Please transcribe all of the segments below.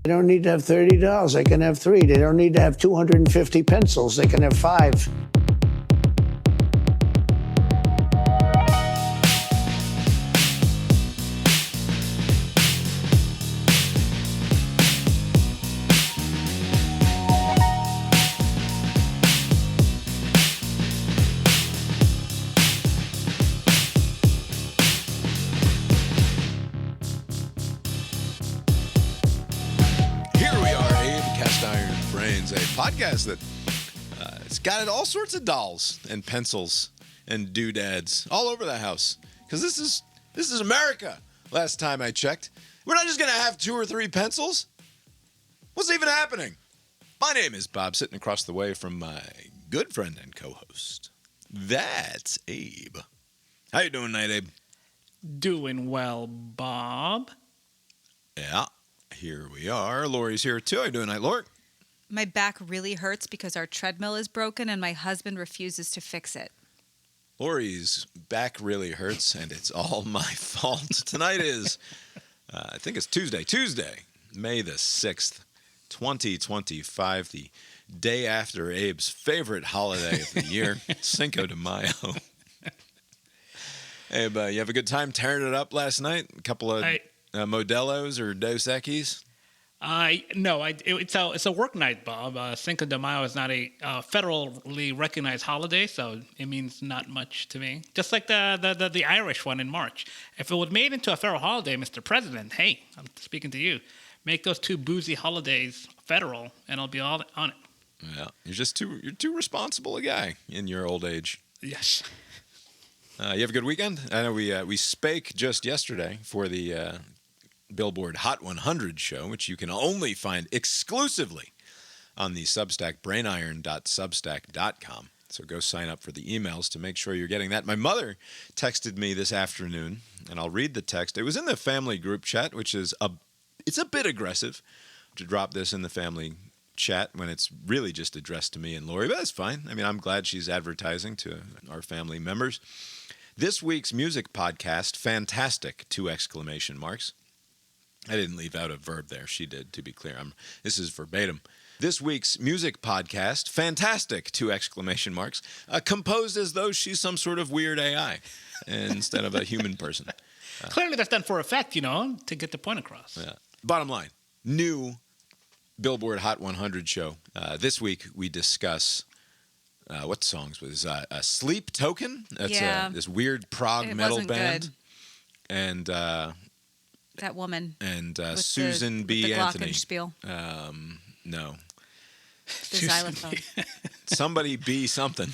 They don't need to have $30. They can have 3. They don't need to have 250 pencils. They can have 5. Podcast that it's got all sorts of dolls and pencils and doodads all over the house, because this is America. Last time I checked, we're not just gonna have 2 or 3 pencils. What's even happening? My name is Bob, sitting across the way from my good friend and co-host. That's Abe. How you doing tonight, Abe? Doing well, Bob. Yeah, here we are. Lori's here too. How you doing tonight, Lori? My back really hurts because our treadmill is broken and my husband refuses to fix it. Lori's back really hurts, and it's all my fault. Tonight is, I think it's Tuesday, May the 6th, 2025, the day after Abe's favorite holiday of the year, Cinco de Mayo. Abe, you have a good time tearing it up last night? A couple of Modelos or Dos Equis? No, it's a work night, Bob. Cinco de Mayo is not a federally recognized holiday, so it means not much to me. Just like the Irish one in March. If it was made into a federal holiday, Mr. President, hey, I'm speaking to you. Make those 2 boozy holidays federal, and I'll be all on it. Yeah, you're too responsible a guy in your old age. Yes. You have a good weekend? I know we spake just yesterday for the Billboard Hot 100 show, which you can only find exclusively on the Substack, brainiron.substack.com. So go sign up for the emails to make sure you're getting that. My mother texted me this afternoon, and I'll read the text. It was in the family group chat, which is it's a bit aggressive to drop this in the family chat when it's really just addressed to me and Lori, but that's fine. I mean, I'm glad she's advertising to our family members. This week's music podcast, fantastic, 2 exclamation marks. I didn't leave out a verb there. She did, to be clear. This is verbatim. This week's music podcast, fantastic, 2 exclamation marks, composed as though she's some sort of weird AI instead of a human person. Clearly that's done for effect, to get the point across. Yeah. Bottom line, new Billboard Hot 100 show. This week we discuss, what songs was a Sleep Token? That's this weird prog metal band. Good. And that woman. And Susan B. the Anthony. Glockenspiel. No. The xylophone. Somebody B. something.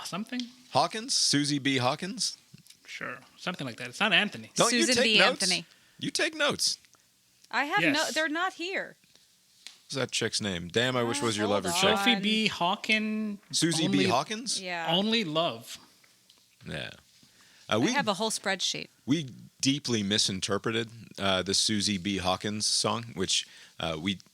Something? Hawkins? Susie B. Hawkins? Sure. Something like that. It's not Anthony. Don't Susan you take B. notes? Anthony. You take notes. I have Yes. they're not here. What's that chick's name? Damn, I wish was your hold lover on. chick. Sophie B. Hawkins. Susie B. Hawkins? Yeah. Only love. Yeah. I have a whole spreadsheet. We deeply misinterpreted the Susie B. Hawkins song, which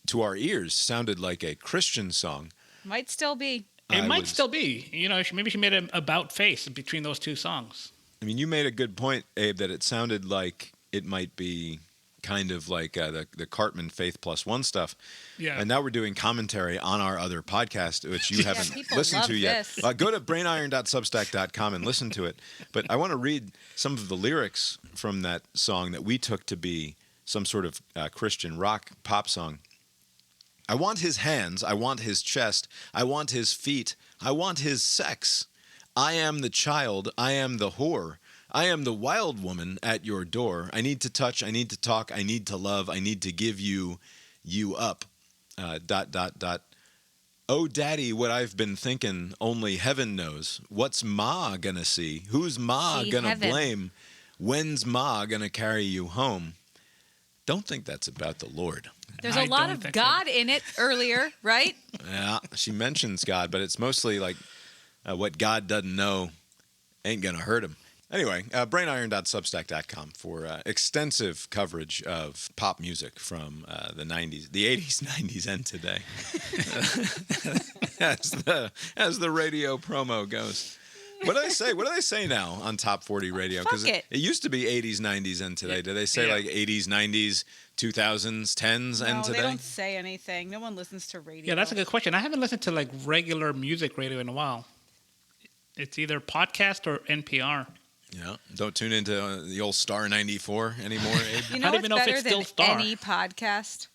to our ears sounded like a Christian song. Might still be. It might still be. Maybe she made an about face between those 2 songs. I mean, you made a good point, Abe, that it sounded like it might be kind of like the Cartman Faith Plus One stuff. Yeah. And now we're doing commentary on our other podcast, which you haven't listened to yet. Go to brainiron.substack.com and listen to it. But I want to read some of the lyrics from that song that we took to be some sort of Christian rock pop song. I want his hands. I want his chest. I want his feet. I want his sex. I am the child. I am the whore. I am the wild woman at your door. I need to touch. I need to talk. I need to love. I need to give you up. ... Oh, daddy, what I've been thinking, only heaven knows. What's Ma gonna see? Who's Ma gonna blame? When's Ma gonna carry you home? Don't think that's about the Lord. There's a lot of God in it earlier, right? Yeah, she mentions God, but it's mostly like what God doesn't know ain't gonna hurt him. Anyway, brainiron.substack.com for extensive coverage of pop music from the 90s, the 80s, 90s, and today, as the radio promo goes. What do they say? What do they say now on Top 40 radio? Because Fuck it. it used to be 80s, 90s, and today. Do they say Yeah. like 80s, 90s, 2000s, 10s, and No, today? they don't say anything. No one listens to radio. Yeah, that's a good question. I haven't listened to like regular music radio in a while. It's either podcast or NPR. Yeah. Don't tune into the old Star 94 anymore, Abe. You know I don't what's even know if better it's still than Star. any podcast?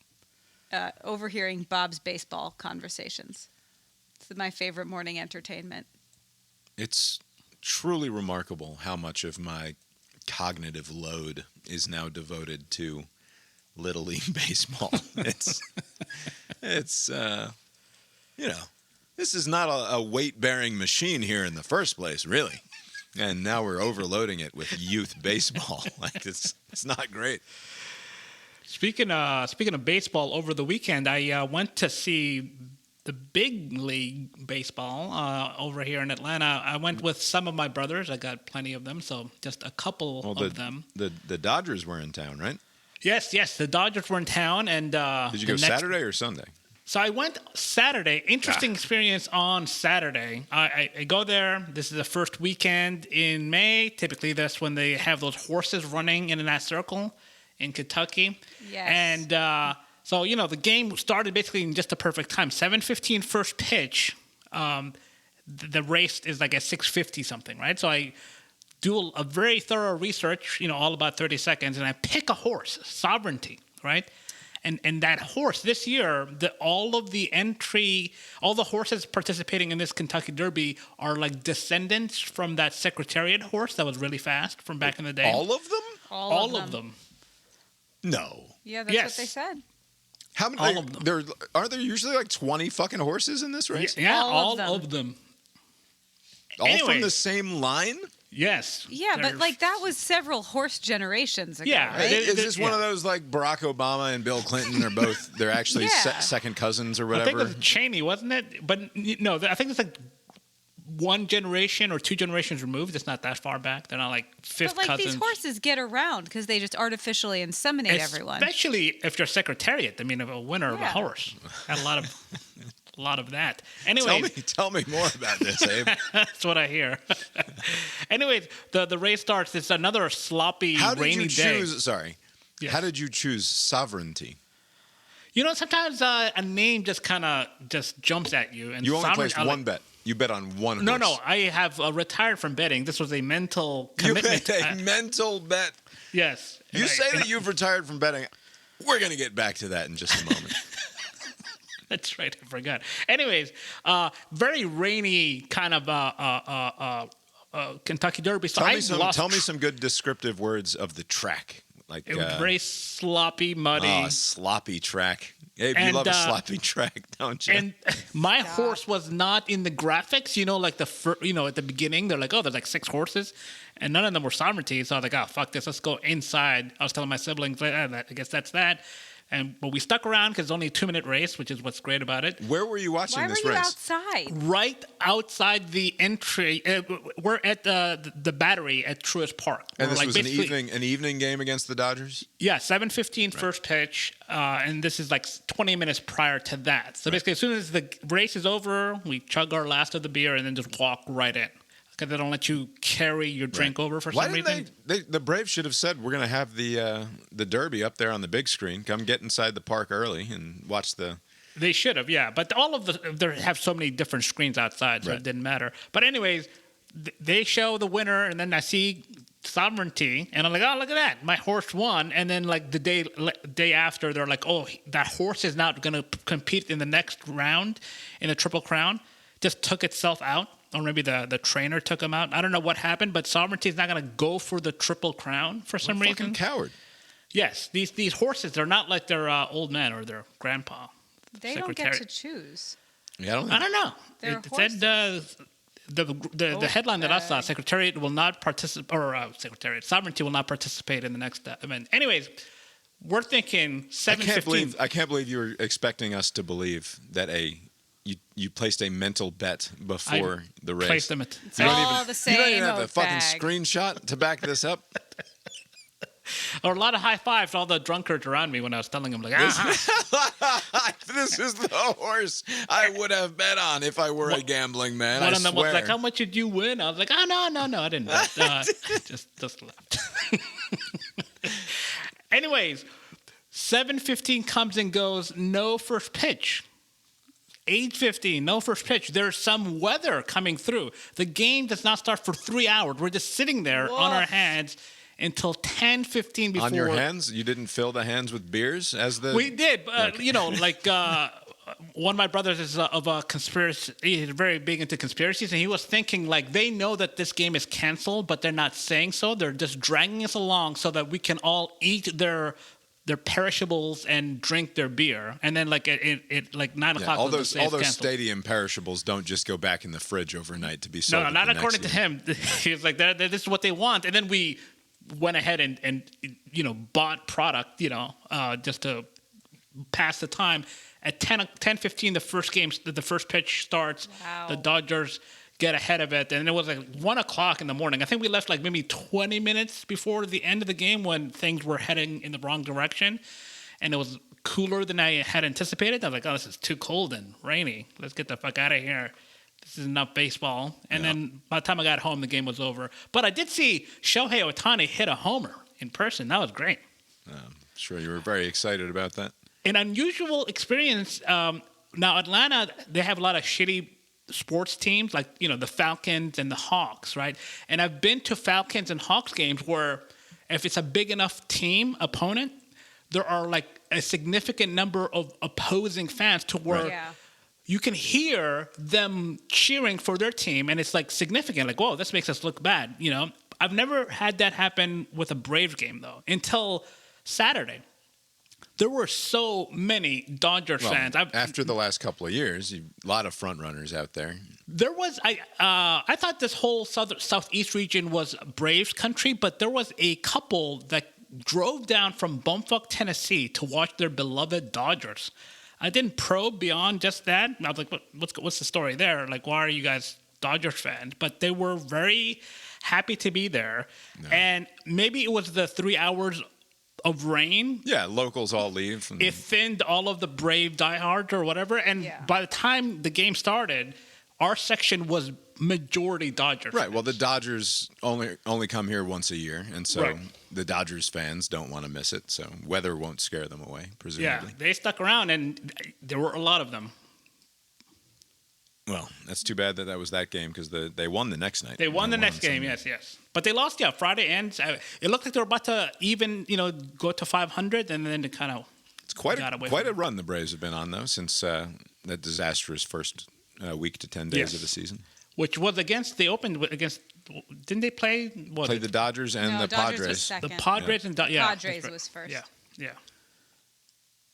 Overhearing Bob's baseball conversations. It's my favorite morning entertainment. It's truly remarkable how much of my cognitive load is now devoted to Little League baseball. It's this is not a weight-bearing machine here in the first place, really. And now we're overloading it with youth baseball. Like it's not great. Speaking of baseball, over the weekend I went to see the big league baseball over here in Atlanta. I went with some of my brothers. I got plenty of them, so just a couple of them. The Dodgers were in town, right? Yes, the Dodgers were in town, and Did you go Saturday or Sunday? So I went Saturday. Interesting experience on Saturday. I go there. This is the first weekend in May. Typically, that's when they have those horses running in that circle in Kentucky. Yes. And so, the game started basically in just the perfect time. 7:15 first pitch. The race is like at 6:50 something, right? So I do a very thorough research, all about 30 seconds, and I pick a horse, Sovereignty, right? And that horse this year, all the horses participating in this Kentucky Derby are like descendants from that Secretariat horse that was really fast from back in the day. All of them? All of them. No. Yeah, that's Yes. what they said. How many? All of them. Aren't there usually like 20 fucking horses in this race? Yeah, All all of of them. All from Anyways. the same line? Yes. Yeah, but There's- like that was several horse generations ago, Yeah, right? Is this one of those like Barack Obama and Bill Clinton are both, they're actually Yeah. second cousins or I think whatever? it was Cheney, wasn't it? But no, I think it's like one generation or two generations removed. It's not that far back. They're not like fifth But like cousins. these horses get around because they just artificially inseminate everyone. Especially if you're Secretariat. I mean, a winner of a Yeah. horse. Had a lot of that. Anyway, Tell me more about this, Abe. that's what I hear. Anyways, the race starts. It's another sloppy, How did rainy you day. choose? Sorry. Yes. How did you choose Sovereignty? Sometimes a name just kind of just jumps at you. And You only Sovereign- placed I one like- bet. You bet on one horse. No. I have retired from betting. This was a mental You commitment. made a mental bet. Yes. You And say and that you've retired from betting. We're going to get back to that in just a moment. That's right. I forgot. Anyways, very rainy kind of Kentucky Derby. So Tell me some good descriptive words of the track. Like It was very sloppy, muddy. sloppy track. Abe, you And, love a sloppy track, don't you? And my horse was not in the graphics, like at the beginning, they're like, oh, there's like 6 horses, and none of them were Sovereignty. So I was like, oh, fuck this, let's go inside. I was telling my siblings, I guess that's that. But we stuck around because it's only a 2-minute race, which is what's great about it. Where were you watching Why this were you race? outside? Right outside the entry, we're at the Battery at Truist Park. And We're this like was basically- an evening game against the Dodgers? Yeah, 7:15 first pitch, and this is like 20 minutes prior to that. So basically, as soon as the race is over, we chug our last of the beer and then just walk right in. Because they don't let you carry your drink over for Why some reason. didn't the Braves should have said, we're going to have the Derby up there on the big screen. Come get inside the park early and watch the... They should have, yeah. But all of they have so many different screens outside, so Right. it didn't matter. But anyways, they show the winner, and then I see Sovereignty, and I'm like, oh, look at that, my horse won. And then like the day after, they're like, oh, that horse is not going to compete in the next round in the Triple Crown. Just took itself out, or maybe the trainer took him out. I don't know what happened, but Sovereignty is not going to go for the Triple Crown for some Fucking reason. coward. Yes, these horses, they're not like their old man or their grandpa. They don't get Secretariat. to choose. Yeah, I don't know. They're It said the headline that I saw: bag. Secretariat will not participate, or Sovereignty will not participate in the next event. Anyways, we're thinking I 7:15. can't believe you were expecting us to believe that you placed a mental bet before the race. Placed them at. It's You don't all even- the same You don't even have the old fucking bag. screenshot to back this up. Or a lot of high fives to all the drunkards around me when I was telling them, like, This is the horse I would have bet on if I were a gambling man. one I of them swear. was like, how much did you win? I was like, oh, no, I didn't bet. Just left. Anyways, 7:15 comes and goes, no first pitch. 8:15, no first pitch. There's some weather coming through. The game does not start for 3 hours. We're just sitting there on our hands until 10:15 before. On your hands? You didn't fill the hands with beers as the... We did. Like one of my brothers is of a conspiracy. He's very big into conspiracies, and he was thinking, like, they know that this game is canceled, but they're not saying so. They're just dragging us along so that we can all eat their perishables and drink their beer, and then like like 9 o'clock. all those canceled. stadium perishables don't just go back in the fridge overnight to be sold. No, at not the according next to him. He was like, this is what they want, and then we went ahead and bought product, just to pass the time. At 10:15, the first pitch starts. Wow. The Dodgers get ahead of it, and it was like 1 o'clock in the morning. I think we left like maybe 20 minutes before the end of the game when things were heading in the wrong direction, and it was cooler than I had anticipated. I was like, oh, this is too cold and rainy. Let's get the fuck out of here. This is enough baseball. And then by the time I got home, the game was over. But I did see Shohei Ohtani hit a homer in person. That was great. Sure, you were very excited about that. An unusual experience. Now, Atlanta, they have a lot of shitty sports teams, like, the Falcons and the Hawks, right? And I've been to Falcons and Hawks games where if it's a big enough team opponent, there are like a significant number of opposing fans to where you can hear them cheering for their team, and it's like significant. Like, whoa, this makes us look bad, I've never had that happen with a Braves game, though, until Saturday. There were so many Dodgers fans. After the last couple of years, a lot of front runners out there. There was I thought this whole southeast region was Braves country, but there was a couple that drove down from Bumfuck, Tennessee, to watch their beloved Dodgers. I didn't probe beyond just that. I was like, what's the story there? Like, why are you guys Dodgers fans? But they were very happy to be there, and maybe it was the 3 hours of rain. Yeah, locals all leave. It thinned all of the Brave diehards or whatever. And by the time the game started, our section was majority Dodgers. Right. Well, the Dodgers only come here once a year, and so the Dodgers fans don't want to miss it. So weather won't scare them away, presumably. Yeah, they stuck around, and there were a lot of them. Well, that's too bad that was that game because they won the next night. They won the next game, yes. But they lost, Friday ends. It looked like they were about to even, go to 500, and then it kind of quite a run the Braves have been on, though, since that disastrous first week to 10 days of the season. Which was they opened against, didn't they play? Played the Dodgers and the Dodgers Padres. was second. The Padres and Padres was first. Yeah.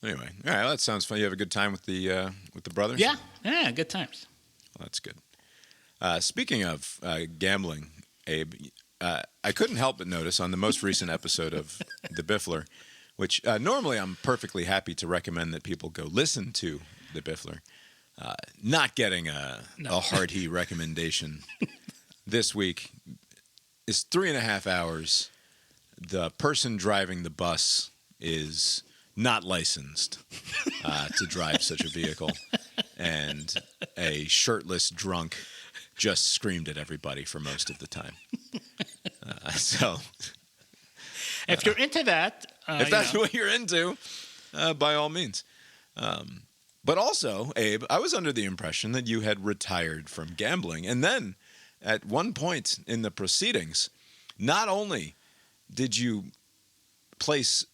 Anyway, all right, well, that sounds fun. You have a good time with the brothers? Yeah, good times. Well, that's good. Speaking of gambling, Abe, I couldn't help but notice on the most recent episode of The Biffler, which normally I'm perfectly happy to recommend that people go listen to The Biffler, not getting a hearty recommendation this week is 3.5 hours. The person driving the bus is not licensed to drive such a vehicle, and a shirtless drunk just screamed at everybody for most of the time. So, if you're into that, if that's what you're into, by all means. But also, Abe, I was under the impression that you had retired from gambling, and then at one point in the proceedings, not only did you place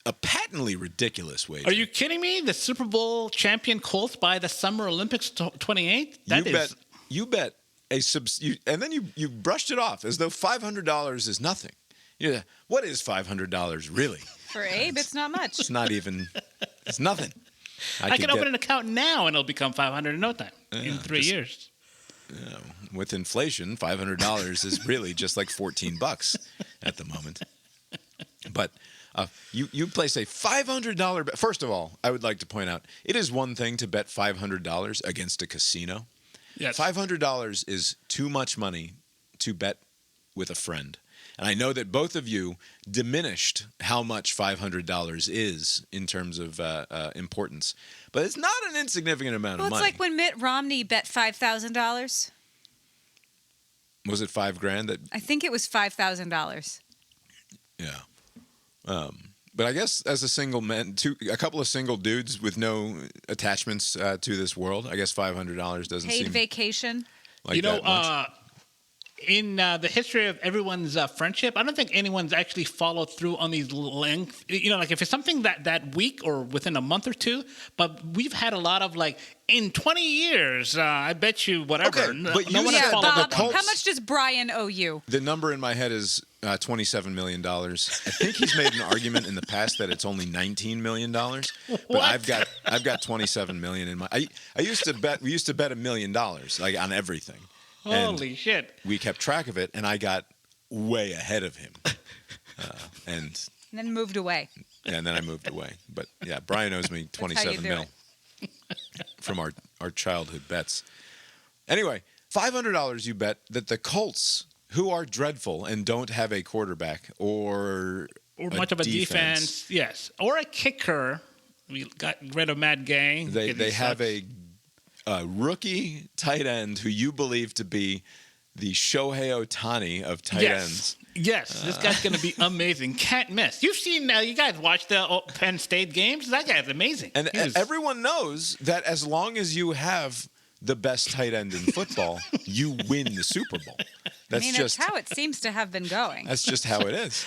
a patently ridiculous wager. Are you kidding me? The Super Bowl champion Colts by the Summer Olympics 28? You bet and then you brushed it off as though $500 is nothing. Yeah, what is $500 really? For Abe, it's not much. It's not even. It's nothing. I can open an account now and it'll become $500 in no time. In 3 years. With inflation, $500 is really just like $14 at the moment. But you place a $500 bet. First of all, I would like to point out it is one thing to bet $500 against a casino. Yes. $500 is too much money to bet with a friend. And I know that both of you diminished how much $500 is in terms of importance. But it's not an insignificant amount Well, of it's money. like when Mitt Romney bet $5,000. Was it $5,000 that? I think it was $5,000. Yeah. But I guess as a single man, a couple of single dudes with no attachments to this world, I guess $500 doesn't Paid seem vacation. like that much. In the history of everyone's friendship, I don't think anyone's actually followed through on these length. Like if it's something that week or within a month or two, but we've had a lot of like, in 20 years, I bet you whatever. Okay, but you one has said followed the up on Colts- it. How much does Brian owe you? The number in my head is $27 million. I think he's made an argument in the past that it's only $19 million. But What? I've got $27 million in my. I used to bet. We used to bet $1 million like on everything. Holy shit. We kept track of it, and I got way ahead of him. And And then moved away. and then I moved away. But yeah, Brian owes me how you 27 do mil from our childhood bets. Anyway, $500 you bet that the Colts, who are dreadful and don't have a quarterback or Much of a defense, yes. Or a kicker. We got rid of Matt Gay. They have sucks. a rookie tight end who you believe to be the Shohei Ohtani of tight ends. Yes, this guy's going to be amazing. Can't miss. You've seen, you guys watch the Penn State games? That guy's amazing. And He was- everyone knows that as long as you have the best tight end in football, you win the Super Bowl. That's It's how it seems to have been going. That's just how it is.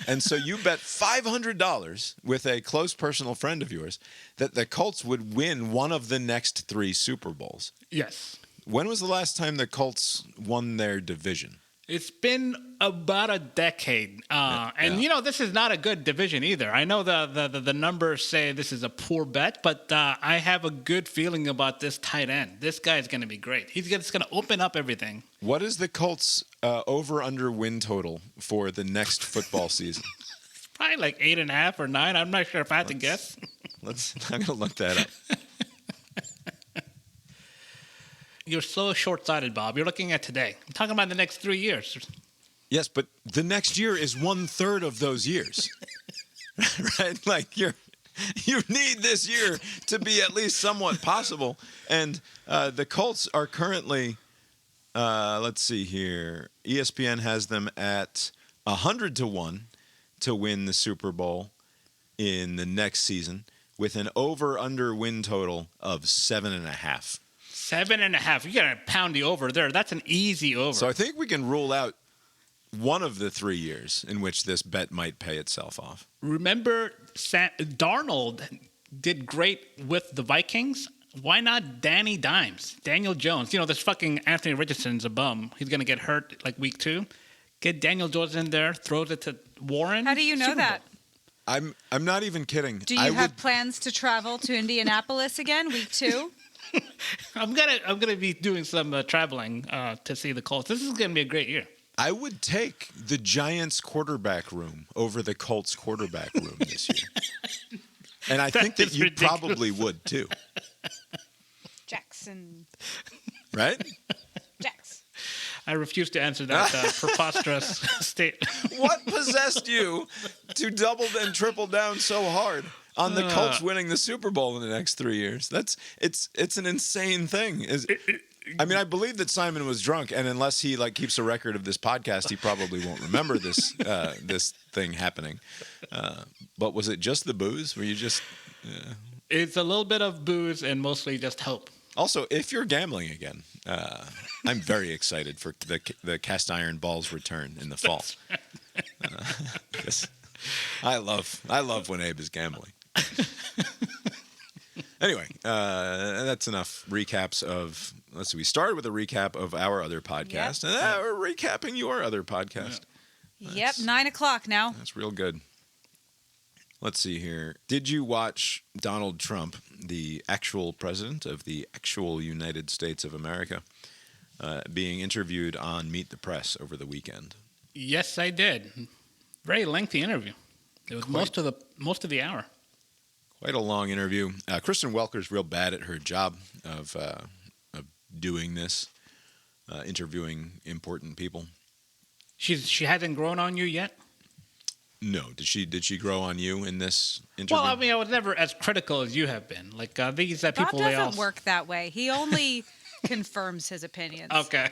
And so you bet $500 with a close personal friend of yours that the Colts would win one of the next 3 Super Bowls. yes. When was the last time the Colts won their division? It's been about a decade. And, yeah. this is not a good division either. I know the numbers say this is a poor bet, but I have a good feeling about this tight end. This guy's going to be great. He's just going to open up everything. What is the Colts over-under win total for the next football season? Probably like 8.5 or 9. I'm not sure if I had to guess. I'm going to look that up. You're so short-sighted, Bob. You're looking at today. I'm talking about the next 3 years. Yes, but the next year is 1/3 of those years. Right? Like you need this year to be at least somewhat possible. And the Colts are currently, let's see here. ESPN has them at 100-1 to win the Super Bowl in the next season with an over-under win total of 7.5. 7.5. You got to pound the over there. That's an easy over. So I think we can rule out one of the 3 years in which this bet might pay itself off. Remember, Darnold did great with the Vikings. Why not Danny Dimes, Daniel Jones? This fucking Anthony Richardson's a bum. He's gonna get hurt like week 2. Get Daniel Jones in there, throws it to Warren. How do you know Super Bowl. that? I'm not even kidding. Do you have plans to travel to Indianapolis again, week 2? I'm gonna be doing some traveling to see the Colts. This is gonna be a great year. I would take the Giants quarterback room over the Colts quarterback room this year. And I think that is you ridiculous. probably would too. Jackson. Right? Jax. I refuse to answer that preposterous statement. What possessed you to double and triple down so hard on the Colts winning the Super Bowl in the next 3 years? It's an insane thing. I believe that Simon was drunk, and unless he keeps a record of this podcast, he probably won't remember this this thing happening. But was it just the booze? Were you just? It's a little bit of booze and mostly just hope. Also, if you're gambling again, I'm very excited for the cast iron balls return in the fall. 'Cause I love when Abe is gambling. Anyway, that's enough recaps of. Let's see. We started with a recap of our other podcast, and now we're recapping your other podcast. Yep, 9 o'clock now. That's real good. Let's see here. Did you watch Donald Trump, the actual president of the actual United States of America, being interviewed on Meet the Press over the weekend? Yes, I did. Very lengthy interview. It was most of the hour. Quite a long interview. Kristen Welker's real bad at her job of doing this, interviewing important people. She hasn't grown on you yet? No. Did she grow on you in this interview? Well, I mean, I was never as critical as you have been. Like these Bob people lay doesn't off. work that way. He only confirms his opinions. Okay.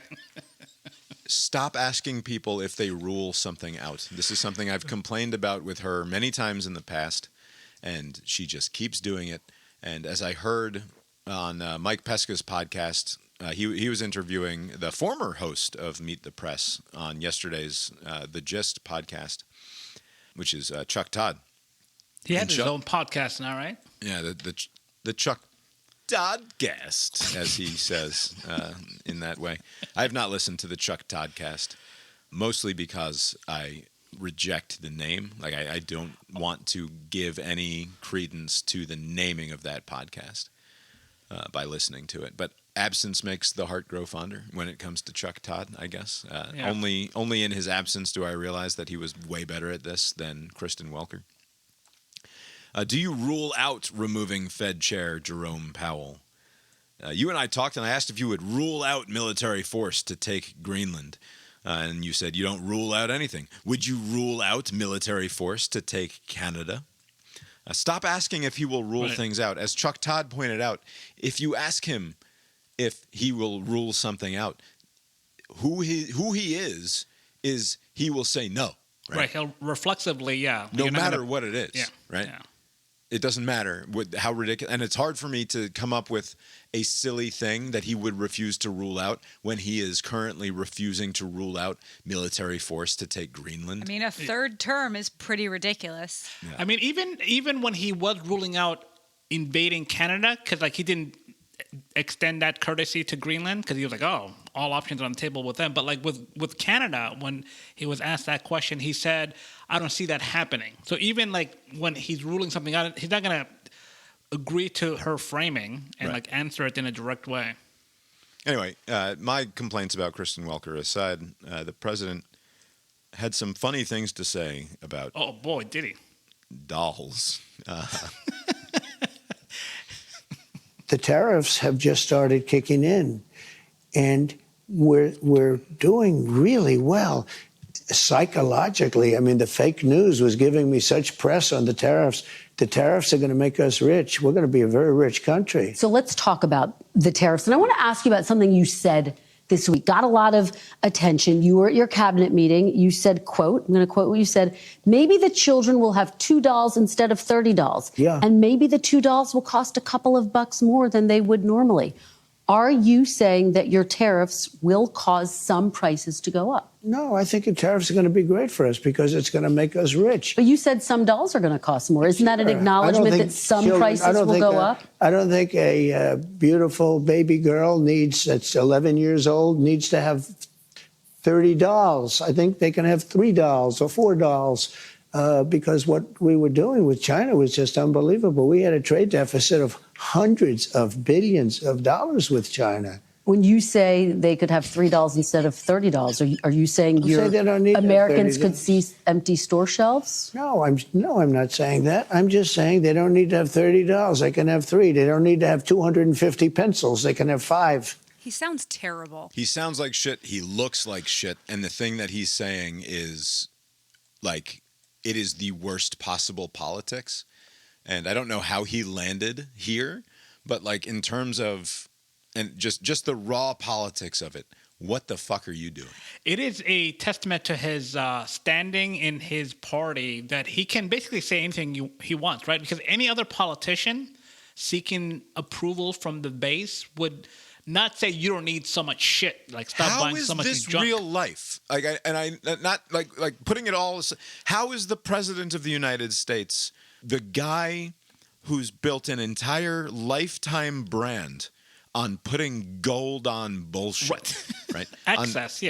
Stop asking people if they rule something out. This is something I've complained about with her many times in the past, and she just keeps doing it. And as I heard on Mike Pesca's podcast, he was interviewing the former host of Meet the Press on yesterday's The Gist podcast, which is Chuck Todd. He has And his Chuck- own podcast now, right? Yeah, the Chuck Toddcast, as he says in that way. I have not listened to the Chuck Toddcast, mostly because I reject the name. Like I don't want to give any credence to the naming of that podcast by listening to it. But absence makes the heart grow fonder when it comes to Chuck Todd, I guess. Yeah. Only in his absence do I realize that he was way better at this than Kristen Welker. Do you rule out removing Fed Chair Jerome Powell? You and I talked, and I asked if you would rule out military force to take Greenland. And you said you don't rule out anything. Would you rule out military force to take Canada? Stop asking if he will rule things out. As Chuck Todd pointed out, if you ask him if he will rule something out, who he is he will say no. Right. He'll reflexively, yeah. No You're not matter gonna- what it is, Yeah. right? Yeah. It doesn't matter how ridiculous, and it's hard for me to come up with a silly thing that he would refuse to rule out when he is currently refusing to rule out military force to take Greenland. I mean, a third term is pretty ridiculous. Yeah. I mean, even when he was ruling out invading Canada, because like he didn't extend that courtesy to Greenland, because he was like, oh, all options are on the table with them. But like with Canada, when he was asked that question, he said, I don't see that happening. So even like when he's ruling something out, he's not going to agree to her framing and like answer it in a direct way. Anyway, my complaints about Kristen Welker aside, the president had some funny things to say about Oh boy, did he? dolls. The tariffs have just started kicking in, and we're doing really well psychologically. I mean, the fake news was giving me such press on the tariffs. The tariffs are going to make us rich. We're going to be a very rich country. So let's talk about the tariffs. And I want to ask you about something you said this week. Got a lot of attention. You were at your cabinet meeting. You said, quote, I'm going to quote what you said, maybe the children will have $2 instead of $30. Yeah. And maybe the $2 will cost a couple of bucks more than they would normally. Are you saying that your tariffs will cause some prices to go up? No, I think the tariffs are going to be great for us because it's going to make us rich. But you said some dolls are going to cost more. Isn't that an acknowledgement that some prices will go up? I don't think a beautiful baby girl that's 11 years old needs to have 30 dolls. I think they can have 3 dolls or 4 dolls because what we were doing with China was just unbelievable. We had a trade deficit of hundreds of billions of dollars with China. When you say they could have $3 instead of $30, are you saying say they don't need to have Americans $30. could see empty store shelves? No, I'm not saying that. I'm just saying they don't need to have 30 dolls. They can have 3. They don't need to have 250 pencils. They can have 5. He sounds terrible. He sounds like shit. He looks like shit. And the thing that he's saying is like, it is the worst possible politics. And I don't know how he landed here, but like in terms of, and just the raw politics of it, what the fuck are you doing? It is a testament to his standing in his party that he can basically say anything he wants, right? Because any other politician seeking approval from the base would not say you don't need so much shit, like stop buying so much How is this junk. real life? Like, not like putting it all. How is the president of the United States the guy who's built an entire lifetime brand on putting gold on bullshit, right? Excess,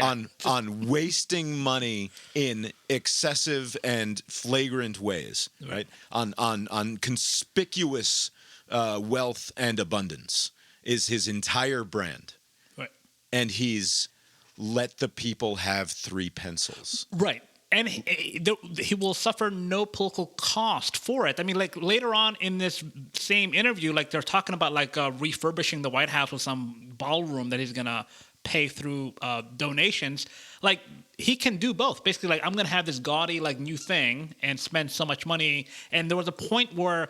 on wasting money in excessive and flagrant ways, right? On conspicuous wealth and abundance is his entire brand, Right. and he's let the people have 3 pencils. Right. And he will suffer no political cost for it. I mean, like later on in this same interview, like they're talking about like refurbishing the White House with some ballroom that he's going to pay through donations. Like, he can do both. Basically, like, I'm going to have this gaudy, like, new thing and spend so much money. And there was a point where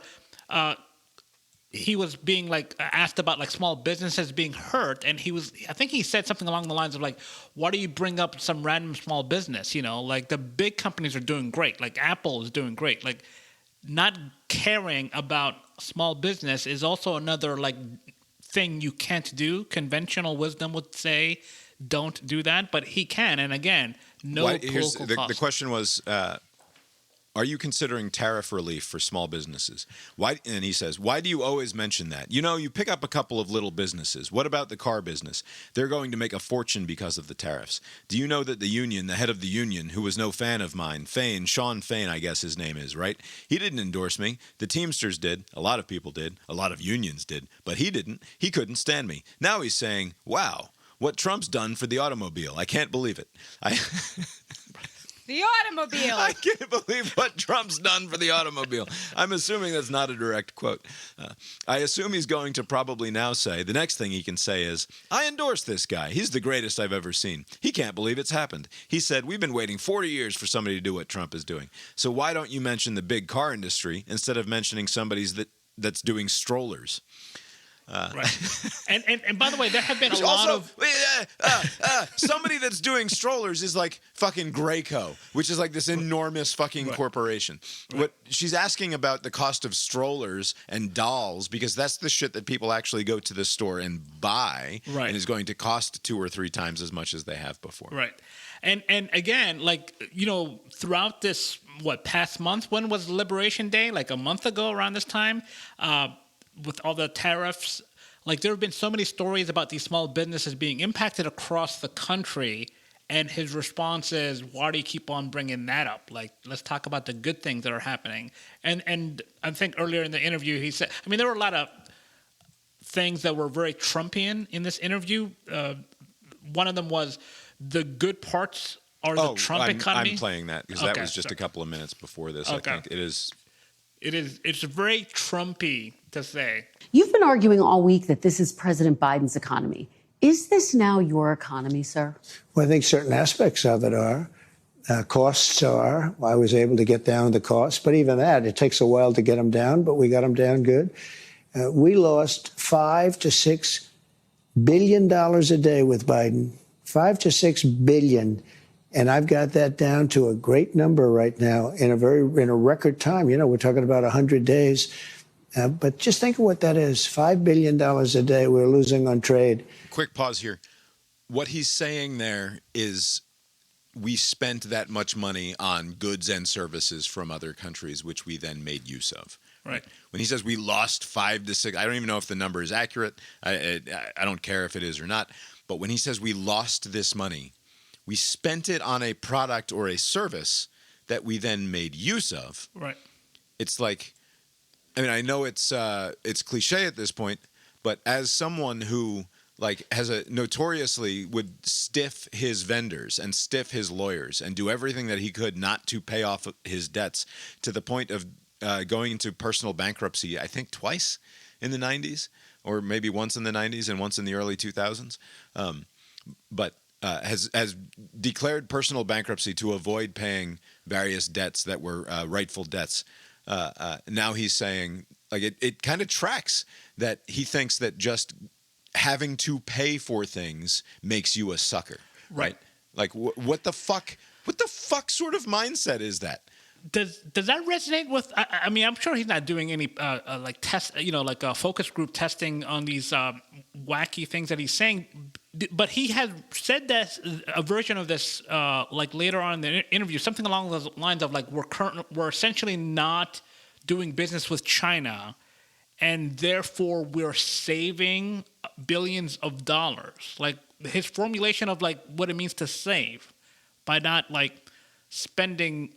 he was being, like, asked about, like, small businesses being hurt. And I think he said something along the lines of, like, why do you bring up some random small business? You know, like, the big companies are doing great. Like, Apple is doing great. Like, not caring about small business is also another, like, thing you can't do. Conventional wisdom would say don't do that, but he can. And again, political cost. The question was, are you considering tariff relief for small businesses? Why? And he says, why do you always mention that? You know, you pick up a couple of little businesses. What about the car business? They're going to make a fortune because of the tariffs. Do you know that the union, the head of the union, who was no fan of mine, Sean Fain, I guess his name is, right? He didn't endorse me. The Teamsters did. A lot of people did. A lot of unions did. But he didn't. He couldn't stand me. Now he's saying, wow, what Trump's done for the automobile. I can't believe it. The automobile. I can't believe what Trump's done for the automobile. I'm assuming that's not a direct quote. I assume he's going to probably now say, the next thing he can say is, I endorse this guy. He's the greatest I've ever seen. He can't believe it's happened. He said, we've been waiting 40 years for somebody to do what Trump is doing. So why don't you mention the big car industry instead of mentioning somebody's that's doing strollers? Right. And by the way, there have been a lot of somebody that's doing strollers is like fucking Graco, which is like this enormous fucking corporation. Right. What she's asking about the cost of strollers and dolls, because that's the shit that people actually go to the store and buy, and is going to cost 2 or 3 times as much as they have before. Right. And again, like, you know, throughout this past month, when was Liberation Day? Like a month ago around this time. With all the tariffs, like, there have been so many stories about these small businesses being impacted across the country, and his response is, why do you keep on bringing that up? Like, let's talk about the good things that are happening. And I think earlier in the interview he said, I mean, there were a lot of things that were very Trumpian in this interview. One of them was the good parts are the Trump economy. I'm playing that because that was just a couple of minutes before this. I think it is. It's very Trumpy to say. You've been arguing all week that this is President Biden's economy. Is this now your economy, sir? Well, I think certain aspects of it are. Costs are. I was able to get down the costs, but even that, it takes a while to get them down, but we got them down good. We lost $5 to $6 billion a day with Biden. $5 to $6 billion. And I've got that down to a great number right now in a record time. You know, we're talking about 100 days. But just think of what that is. $5 billion a day we're losing on trade. Quick pause here. What he's saying there is we spent that much money on goods and services from other countries, which we then made use of. Right. When he says we lost 5 to 6, I don't even know if the number is accurate. I don't care if it is or not. But when he says we lost this money, we spent it on a product or a service that we then made use of. Right. It's like, I mean, I know it's cliche at this point, but as someone who has notoriously would stiff his vendors and stiff his lawyers and do everything that he could not to pay off his debts to the point of going into personal bankruptcy, I think twice in the 90s, or maybe once in the 90s and once in the early 2000s. But has declared personal bankruptcy to avoid paying various debts that were rightful debts. Now he's saying, like, it kind of tracks that he thinks that just having to pay for things makes you a sucker. Right. Like, what the fuck? What the fuck sort of mindset is that? Does that resonate with? I mean, I'm sure he's not doing any like test, like focus group testing on these wacky things that he's saying. But he has said that a version of this, like later on in the interview, something along those lines of like we're essentially not doing business with China, and therefore we're saving billions of dollars. Like his formulation of like what it means to save by not like spending.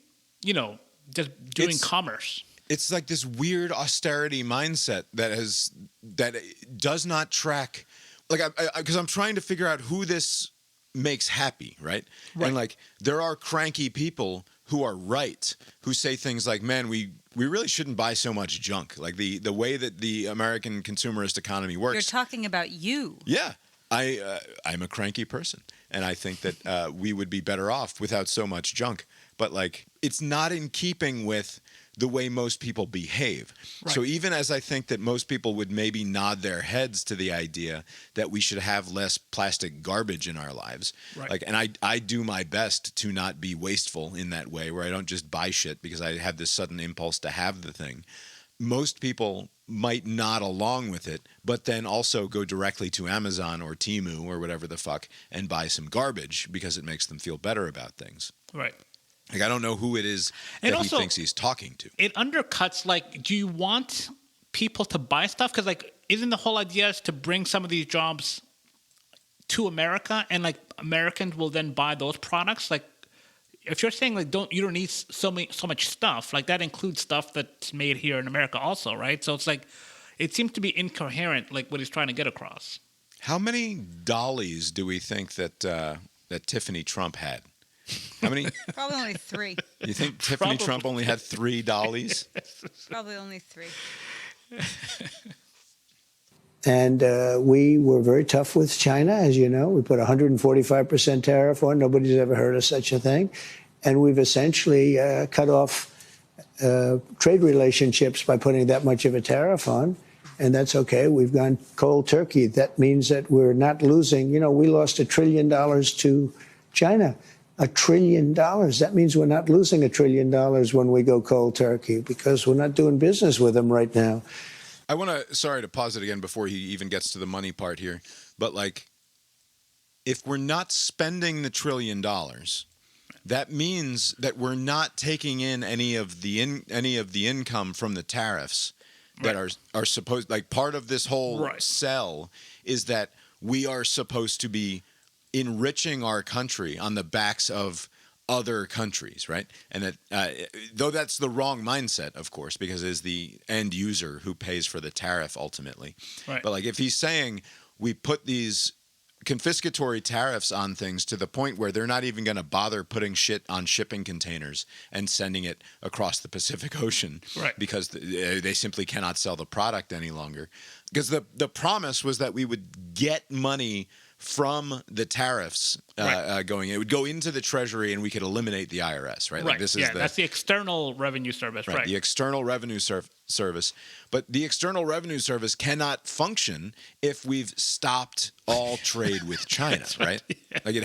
Just doing commerce. It's like this weird austerity mindset that does not track. Like, because I'm trying to figure out who this makes happy, right? And like, there are cranky people who are right, who say things like, "Man, we really shouldn't buy so much junk." Like the way that the American consumerist economy works. You're talking about you. Yeah. I'm a cranky person, and I think that we would be better off without so much junk. But like, it's not in keeping with the way most people behave. Right. So even as I think that most people would maybe nod their heads to the idea that we should have less plastic garbage in our lives, Right. like, and I do my best to not be wasteful in that way, where I don't just buy shit because I have this sudden impulse to have the thing. Most people might nod along with it, but then also go directly to Amazon or Temu or whatever the fuck and buy some garbage because it makes them feel better about things. Right. Like, I don't know who it is And that also, he thinks he's talking to. It undercuts, like, do you want people to buy stuff? Because, like, isn't the whole idea is to bring some of these jobs to America, and, like, Americans will then buy those products? Like, if you're saying, like, you don't need so much stuff, like, that includes stuff that's made here in America also, right? So it's like, it seems to be incoherent, like, what he's trying to get across. How many dollies do we think that that Tiffany Trump had? How many? Probably only 3. You think Tiffany Trump only had 3 dollies? Probably only 3. And we were very tough with China, as you know. We put 145% tariff on. Nobody's ever heard of such a thing. And we've essentially cut off trade relationships by putting that much of a tariff on. And that's okay. We've gone cold turkey. That means that we're not losing. You know, we lost $1 trillion to China. $1 trillion. That means we're not losing $1 trillion when we go cold turkey, because we're not doing business with them right now. I want to, sorry to pause it again before he even gets to the money part here, but like, if we're not spending the $1 trillion, that means that we're not taking in any of the income from the tariffs that are supposed, like, part of this whole sell is that we are supposed to be enriching our country on the backs of other countries, right? And that, though that's the wrong mindset, of course, because it is the end user who pays for the tariff ultimately. Right. But like, if he's saying we put these confiscatory tariffs on things to the point where they're not even going to bother putting shit on shipping containers and sending it across the Pacific Ocean, right, because they simply cannot sell the product any longer. Because the promise was that we would get money from the tariffs going. It would go into the Treasury and we could eliminate the IRS, right? Right. Like, this is that's the External Revenue Service, right? The External Revenue Service. But the External Revenue Service cannot function if we've stopped all trade with China, right? Yeah. Like, it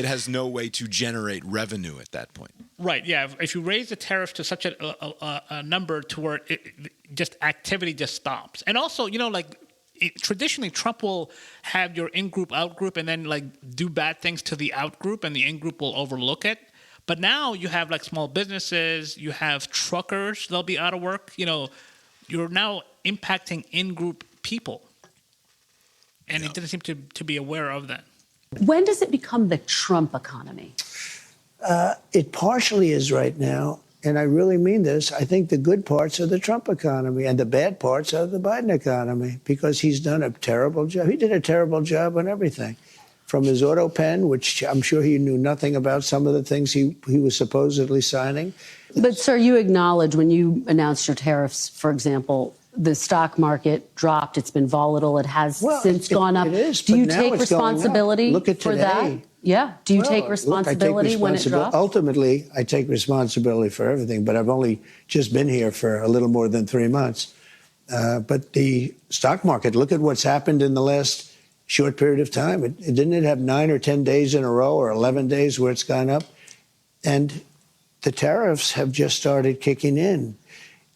has no way to generate revenue at that point. Right. Yeah. If you raise the tariff to such a number to where just activity just stops, and also, you know, like, traditionally, Trump will have your in-group, out-group, and then, like, do bad things to the out-group, and the in-group will overlook it. But now you have, like, small businesses, you have truckers, they'll be out of work. You know, you're now impacting in-group people. And he didn't seem to be aware of that. When does it become the Trump economy? It partially is right now. And I really mean this. I think the good parts are the Trump economy and the bad parts are the Biden economy, because he's done a terrible job. He did a terrible job on everything, from his auto pen, which I'm sure he knew nothing about some of the things he was supposedly signing. But, sir, you acknowledge when you announced your tariffs, for example, the stock market dropped. It's been volatile. It has since gone up. It is, Do you but now take it's going up. responsibility Look at for today. that? Yeah. Do you take Look, responsibility when it drops? Ultimately, I take responsibility for everything, but I've only just been here for a little more than 3 months. But the stock market, look at what's happened in the last short period of time. Didn't it have 9 or 10 days in a row, or 11 days where it's gone up? And the tariffs have just started kicking in.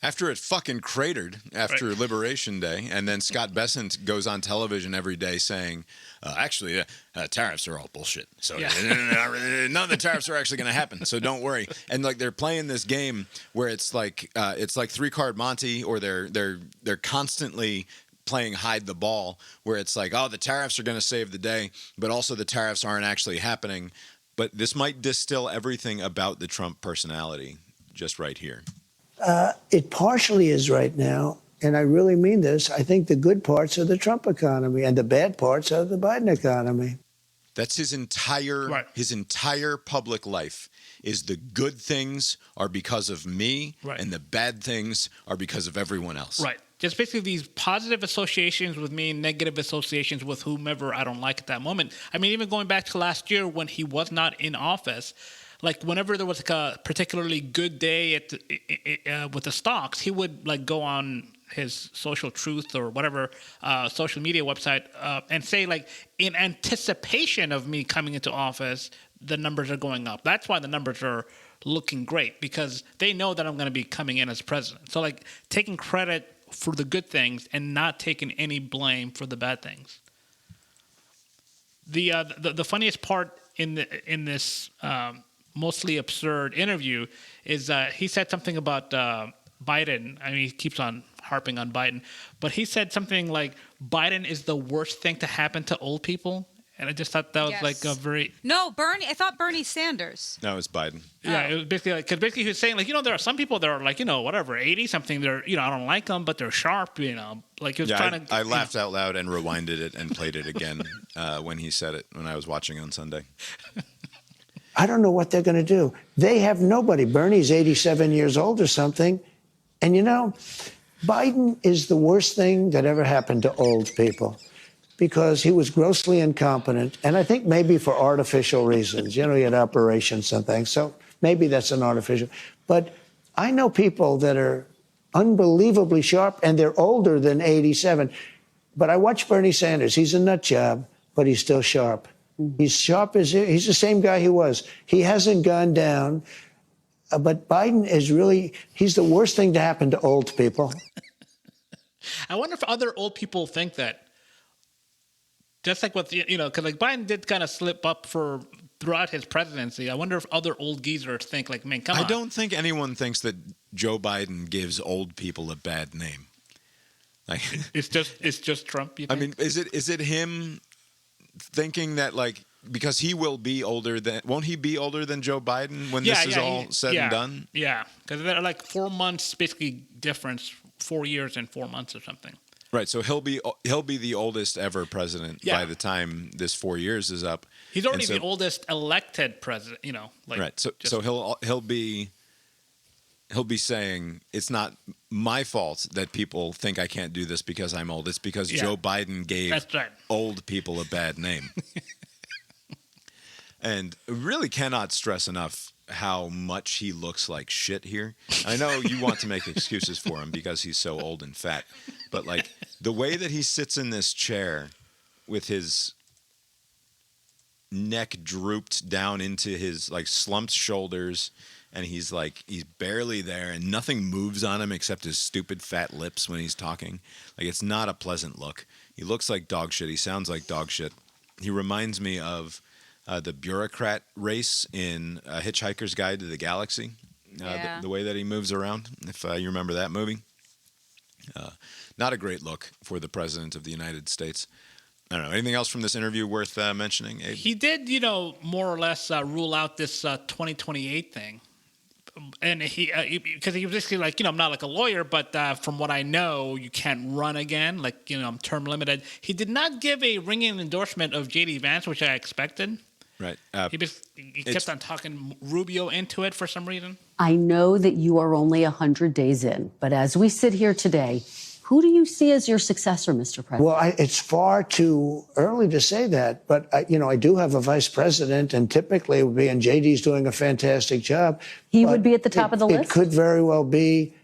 After it fucking cratered after Liberation Day, and then Scott Bessent goes on television every day saying, actually, tariffs are all bullshit. So none of the tariffs are actually going to happen. So don't worry. And like, they're playing this game where it's like 3-card Monte, or they're constantly playing hide the ball, where it's like, oh, the tariffs are going to save the day, but also the tariffs aren't actually happening. But this might distill everything about the Trump personality just right here. It partially is right now, and I really mean this. I think the good parts are the Trump economy, and the bad parts are the Biden economy. That's his entire public life. Is the good things are because of me, and the bad things are because of everyone else. Right. just basically these positive associations with me, negative associations with whomever I don't like at that moment. I mean, even going back to last year when he was not in office, like whenever there was like a particularly good day with the stocks, he would like go on his Social Truth or whatever social media website and say like, in anticipation of me coming into office, the numbers are going up. That's why the numbers are looking great, because they know that I'm going to be coming in as president. So like taking credit for the good things and not taking any blame for the bad things. The funniest part in this mostly absurd interview is he said something about Biden. I mean, he keeps on harping on Biden, but he said something like Biden is the worst thing to happen to old people. And I just thought that was like a very... No, Bernie. I thought Bernie Sanders. No, it's Biden. Yeah, it was basically like, because basically he was saying like, there are some people that are like, whatever, 80 something. They're, I don't like them, but they're sharp. Like he was trying to. I laughed out loud and rewinded it and played it again when he said it when I was watching on Sunday. I don't know what they're going to do. They have nobody. Bernie's 87 years old or something. And Biden is the worst thing that ever happened to old people, because he was grossly incompetent, and I think maybe for artificial reasons. He had operations and things, so maybe that's an artificial. But I know people that are unbelievably sharp, and they're older than 87. But I watch Bernie Sanders. He's a nut job, but he's still sharp. He's sharp as he's the same guy he was. He hasn't gone down. But Biden is really, he's the worst thing to happen to old people. I wonder if other old people think that. Just like with, because like Biden did kind of slip up throughout his presidency. I wonder if other old geezers think like, man, come on. I don't think anyone thinks that Joe Biden gives old people a bad name. Like it's just Trump. You think? I mean, is it him thinking that like, because he will be older than, won't he be older than Joe Biden when this is all said and done? Yeah, because they're like 4 months basically difference, 4 years and 4 months or something. Right, so he'll be the oldest ever president by the time this 4 years is up. He's already the oldest elected president, right. So he'll be saying it's not my fault that people think I can't do this because I'm old. It's because Joe Biden gave old people a bad name. And really cannot stress enough how much he looks like shit here. I know you want to make excuses for him because he's so old and fat, but like the way that he sits in this chair with his neck drooped down into his like slumped shoulders, and he's barely there and nothing moves on him except his stupid fat lips when he's talking. Like, it's not a pleasant look. He looks like dog shit. He sounds like dog shit. He reminds me of the bureaucrat race in Hitchhiker's Guide to the Galaxy, the way that he moves around, if you remember that movie. Not a great look for the President of the United States. I don't know. Anything else from this interview worth mentioning, Abe? He did, more or less rule out this 2028 thing. And because he was basically like, I'm not like a lawyer, but from what I know, you can't run again. Like, I'm term limited. He did not give a ringing endorsement of J.D. Vance, which I expected. Right. He kept on talking Rubio into it for some reason. I know that you are only 100 days in, but as we sit here today, who do you see as your successor, Mr. President? Well, it's far too early to say that, but I do have a vice president, and typically it would be, and JD's doing a fantastic job. He would be at the top of the list? It could very well be.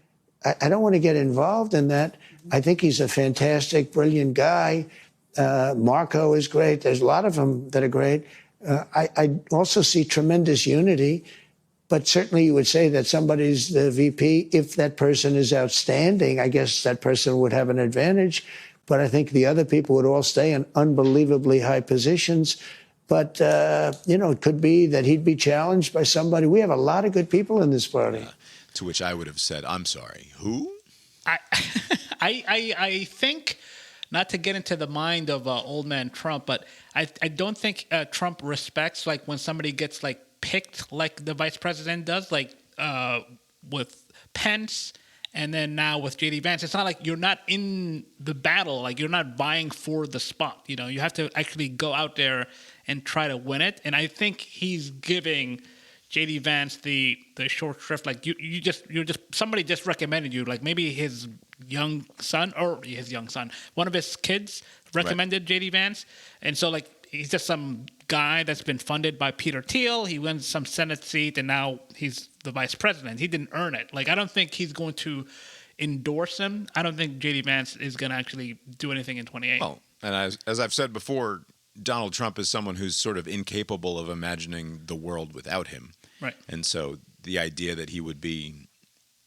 I don't want to get involved in that. I think he's a fantastic, brilliant guy. Marco is great. There's a lot of them that are great. I also see tremendous unity, but certainly you would say that somebody's the VP. If that person is outstanding, I guess that person would have an advantage. But I think the other people would all stay in unbelievably high positions. But, it could be that he'd be challenged by somebody. We have a lot of good people in this party. To which I would have said, I'm sorry, who? I think, not to get into the mind of old man Trump, but I don't think Trump respects like when somebody gets like picked like the vice president does, like with Pence and then now with J.D. Vance. It's not like you're not in the battle, like you're not vying for the spot. You have to actually go out there and try to win it. And I think he's giving J.D. Vance the short shrift. Like you're just somebody just recommended you. Like maybe his one of his kids recommended JD Vance, and so like he's just some guy that's been funded by Peter Thiel. He wins some Senate seat, and now he's the vice president. He didn't earn it. Like I don't think he's going to endorse him. I don't think JD Vance is going to actually do anything in 28. Well, and as I've said before, Donald Trump is someone who's sort of incapable of imagining the world without him. Right. And so the idea that he would be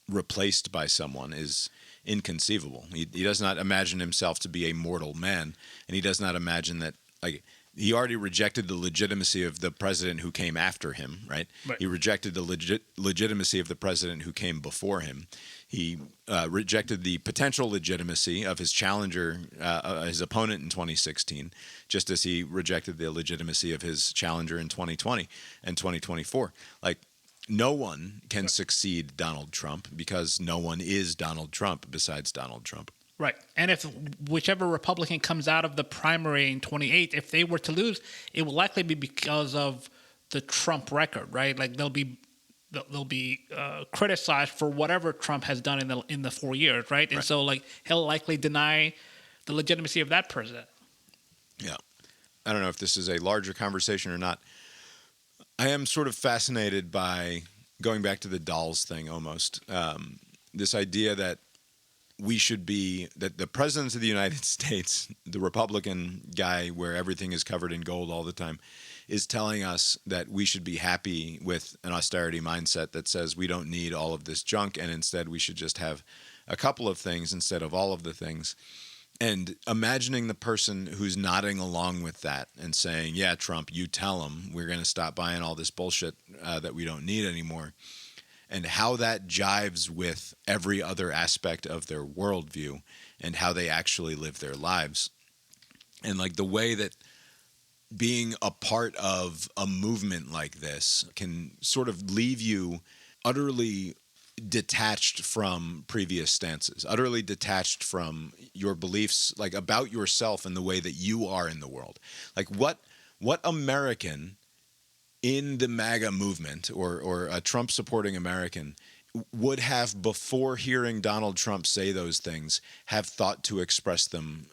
replaced by someone is inconceivable. He does not imagine himself to be a mortal man, and he does not imagine that, like, he already rejected the legitimacy of the president who came after him, right? He rejected the legitimacy of the president who came before him. He rejected the potential legitimacy of his challenger, his opponent in 2016, just as he rejected the legitimacy of his challenger in 2020 and 2024. Like, no one can succeed Donald Trump because no one is Donald Trump besides Donald Trump. Right. And if whichever Republican comes out of the primary in 28, if they were to lose, it will likely be because of the Trump record, right? Like they'll be criticized for whatever Trump has done in the 4 years, right? And so like he'll likely deny the legitimacy of that president. Yeah. I don't know if this is a larger conversation or not. I am sort of fascinated by going back to the dolls thing almost. This idea that that the president of the United States, the Republican guy where everything is covered in gold all the time, is telling us that we should be happy with an austerity mindset that says we don't need all of this junk and instead we should just have a couple of things instead of all of the things. And imagining the person who's nodding along with that and saying, yeah, Trump, you tell them we're going to stop buying all this bullshit that we don't need anymore. And how that jives with every other aspect of their worldview and how they actually live their lives. And like the way that being a part of a movement like this can sort of leave you utterly detached from previous stances, utterly detached from your beliefs, like about yourself and the way that you are in the world. Like what American in the MAGA movement or a Trump supporting American would have, before hearing Donald Trump say those things, have thought to express them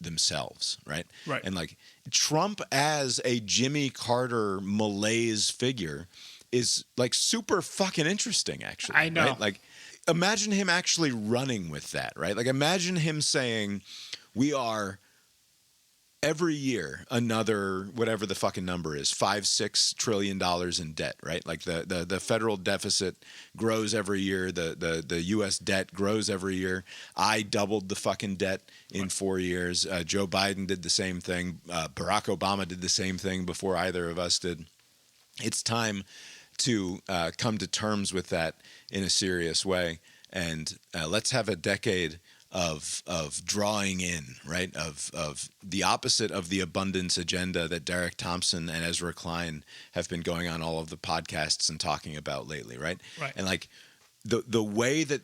themselves, right? Right. And like Trump as a Jimmy Carter malaise figure is like super fucking interesting, actually. I know. Right? Like imagine him actually running with that, right? Like imagine him saying, we are every year another whatever the fucking number is, $5-6 trillion in debt, right? Like the federal deficit grows every year, the U.S. debt grows every year. I doubled the fucking debt in 4 years. Joe Biden did the same thing. Barack Obama did the same thing before either of us did. It's time to come to terms with that in a serious way, and let's have a decade of drawing in, right? Of the opposite of the abundance agenda that Derek Thompson and Ezra Klein have been going on all of the podcasts and talking about lately, right? Right. And like the way that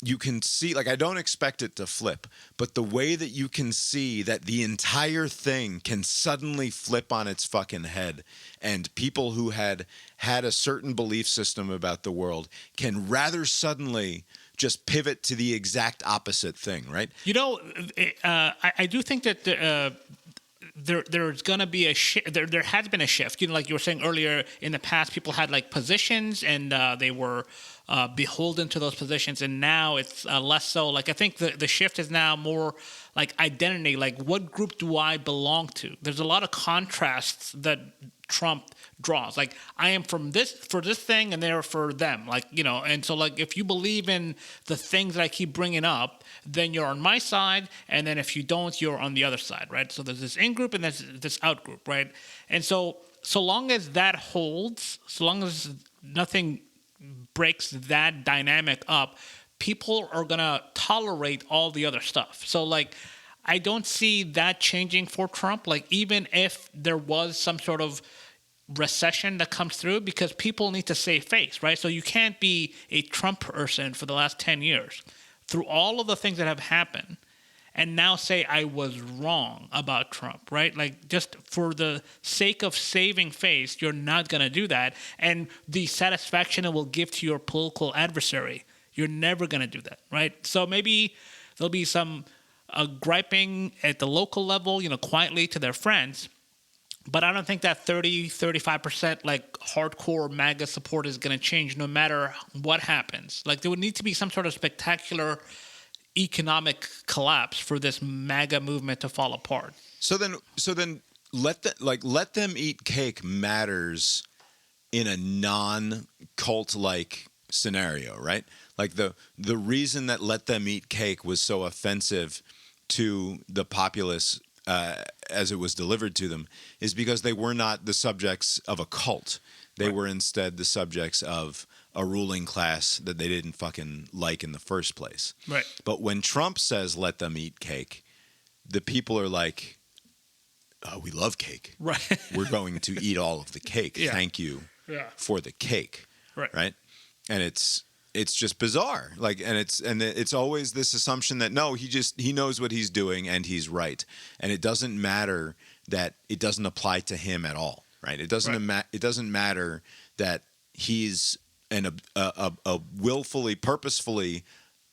you can see, like I don't expect it to flip, but the way that you can see that the entire thing can suddenly flip on its fucking head, and people who had a certain belief system about the world can rather suddenly just pivot to the exact opposite thing, right? You know, I do think that there's going to be a shift. There has been a shift. You know, like you were saying earlier, in the past, people had like positions and they were beholden to those positions, and now it's less so. Like I think the shift is now more like identity. Like what group do I belong to? There's a lot of contrasts that Trump draws. Like I am for this thing and they're for them, like, you know. And so like if you believe in the things that I keep bringing up, then you're on my side, and then if you don't, you're on the other side, right? So there's this in group and there's this out group, right? And so long as that holds, so long as nothing breaks that dynamic up, people are gonna tolerate all the other stuff. So like I don't see that changing for Trump. Like even if there was some sort of recession that comes through, because people need to save face, right? So you can't be a Trump person for the last 10 years through all of the things that have happened and now say I was wrong about Trump, right? Like just for the sake of saving face, you're not going to do that. And the satisfaction it will give to your political adversary, you're never going to do that, right? So maybe there'll be some griping at the local level, quietly to their friends. But I don't think that 35% like hardcore MAGA support is going to change no matter what happens. Like there would need to be some sort of spectacular economic collapse for this MAGA movement to fall apart. So then let them eat cake matters in a non-cult like scenario, right? Like the reason that let them eat cake was so offensive to the populace as it was delivered to them is because they were not the subjects of a cult. They were instead the subjects of a ruling class that they didn't fucking like in the first place. Right. But when Trump says let them eat cake, the people are like, oh, we love cake. Right. We're going to eat all of the cake. Yeah. Thank you Yeah. for the cake. Right. And it's just bizarre. Like, and it's always this assumption that no, he knows what he's doing and he's right. And it doesn't matter that it doesn't apply to him at all. Right. It doesn't matter that he's a willfully, purposefully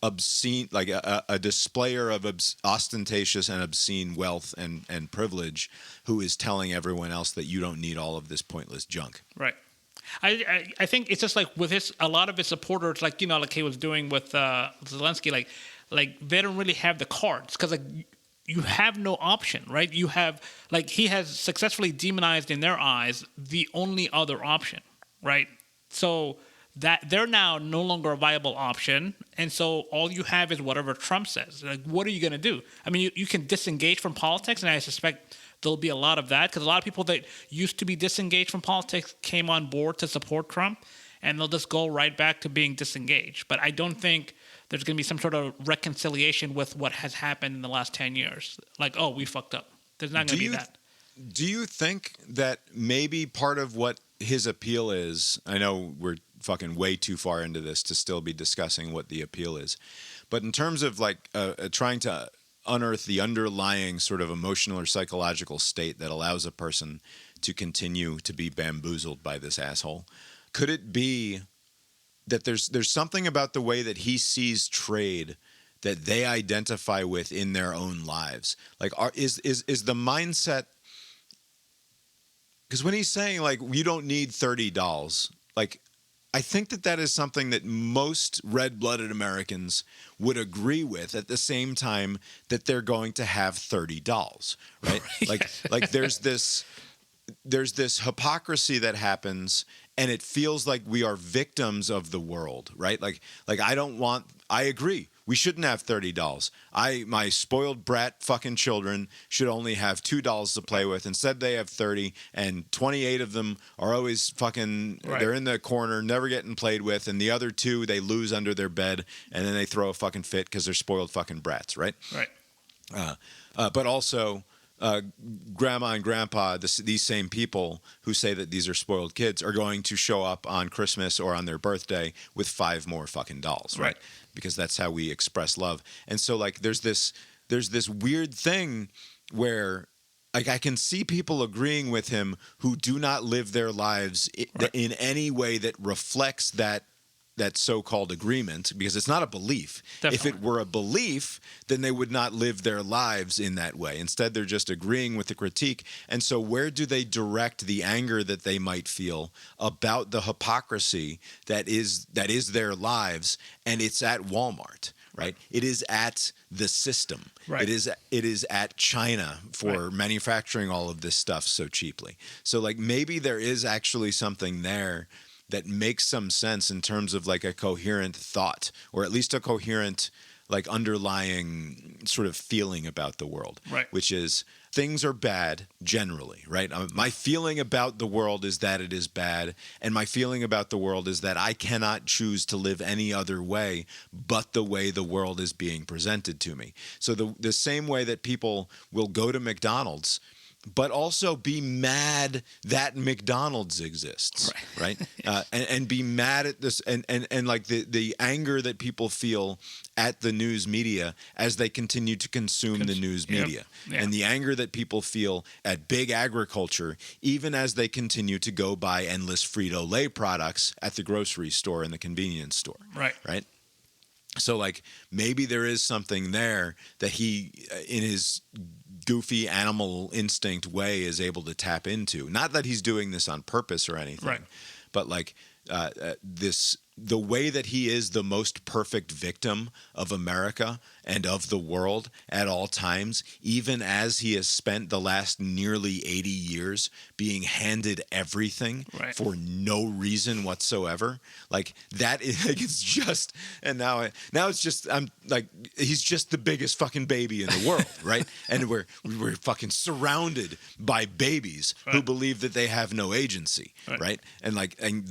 obscene, like a displayer of ostentatious and obscene wealth and privilege who is telling everyone else that you don't need all of this pointless junk. Right. I think it's just like with a lot of his supporters, like like he was doing with Zelensky, like they don't really have the cards because like you have no option, right? You have like he has successfully demonized in their eyes the only other option, right? So that they're now no longer a viable option, and so all you have is whatever Trump says. Like, what are you going to do? I mean, you can disengage from politics, and I suspect there'll be a lot of that because a lot of people that used to be disengaged from politics came on board to support Trump, and they'll just go right back to being disengaged. But I don't think there's going to be some sort of reconciliation with what has happened in the last 10 years. Like, oh, we fucked up. There's not going to be that. Do you think that maybe part of what his appeal is, I know we're fucking way too far into this to still be discussing what the appeal is, but in terms of like trying to unearth the underlying sort of emotional or psychological state that allows a person to continue to be bamboozled by this asshole, could it be that there's something about the way that he sees trade that they identify with in their own lives? Like, is the mindset? Because when he's saying like you don't need $30, like I think that is something that most red-blooded Americans would agree with at the same time that they're going to have $30, right? Like there's this hypocrisy that happens, and it feels like we are victims of the world, right? Like I agree. We shouldn't have $30. My spoiled brat fucking children should only have $2 to play with. Instead, they have 30, and 28 of them are always fucking. Right. They're in the corner, never getting played with, and the other 2 they lose under their bed, and then they throw a fucking fit because they're spoiled fucking brats, right? Right. But also. Grandma and grandpa, these same people who say that these are spoiled kids are going to show up on Christmas or on their birthday with 5 more fucking dolls, right? Because that's how we express love. And so like there's this weird thing where like I can see people agreeing with him who do not live their lives in any way that reflects that so-called agreement, because it's not a belief. Definitely. If it were a belief, then they would not live their lives in that way. Instead, they're just agreeing with the critique. And so where do they direct the anger that they might feel about the hypocrisy that is their lives? And it's at Walmart, right? It is at the system. Right. It is at China for manufacturing all of this stuff so cheaply. So like maybe there is actually something there that makes some sense in terms of like a coherent thought, or at least a coherent like underlying sort of feeling about the world, right? Which is things are bad generally, right? My feeling about the world is that it is bad, and my feeling about the world is that I cannot choose to live any other way but the way the world is being presented to me. So the same way that people will go to McDonald's but also be mad that McDonald's exists, right? And be mad at this, and like the anger that people feel at the news media as they continue to consume the news media, and the anger that people feel at big agriculture, even as they continue to go buy endless Frito-Lay products at the grocery store and the convenience store, right? So, like, maybe there is something there that he, in his goofy animal instinct way, is able to tap into. Not that he's doing this on purpose or anything, Right. but like the way that he is the most perfect victim of America and of the world at all times, even as he has spent the last nearly 80 years being handed everything Right. for no reason whatsoever. Like, that is, like, it's just, and now it's just, I'm like, he's just the biggest fucking baby in the world, right? And we're fucking surrounded by babies who believe that they have no agency, right? And like, and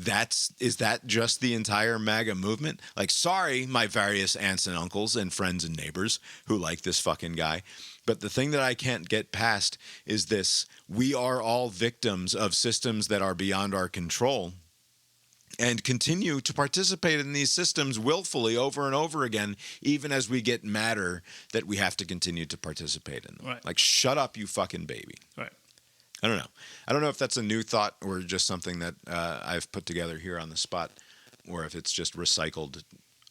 is that just the entire MAGA movement? Like, sorry, my various aunts and uncles and friends and neighbors who like this fucking guy. But the thing that I can't get past is this: we are all victims of systems that are beyond our control, and continue to participate in these systems willfully over and over again, even as we get madder that we have to continue to participate in them. Right. Like, shut up, you fucking baby. Right. I don't know. I don't know if that's a new thought or just something that I've put together here on the spot, or if it's just recycled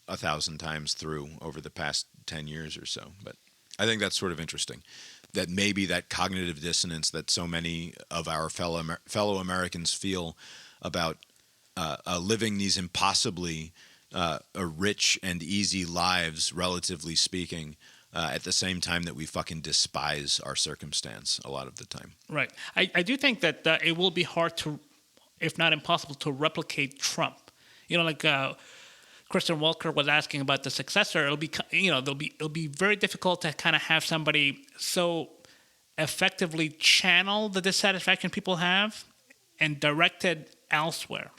1,000 times through over the past 10 years or so. But I think that's sort of interesting, that maybe that cognitive dissonance that so many of our fellow Americans feel about living these impossibly rich and easy lives, relatively speaking, at the same time that we fucking despise our circumstance a lot of the time. Right. I do think that it will be hard to, if not impossible, to replicate Trump. You know, like Kristen Walker was asking about the successor. It'll be very difficult to kind of have somebody so effectively channel the dissatisfaction people have and direct it elsewhere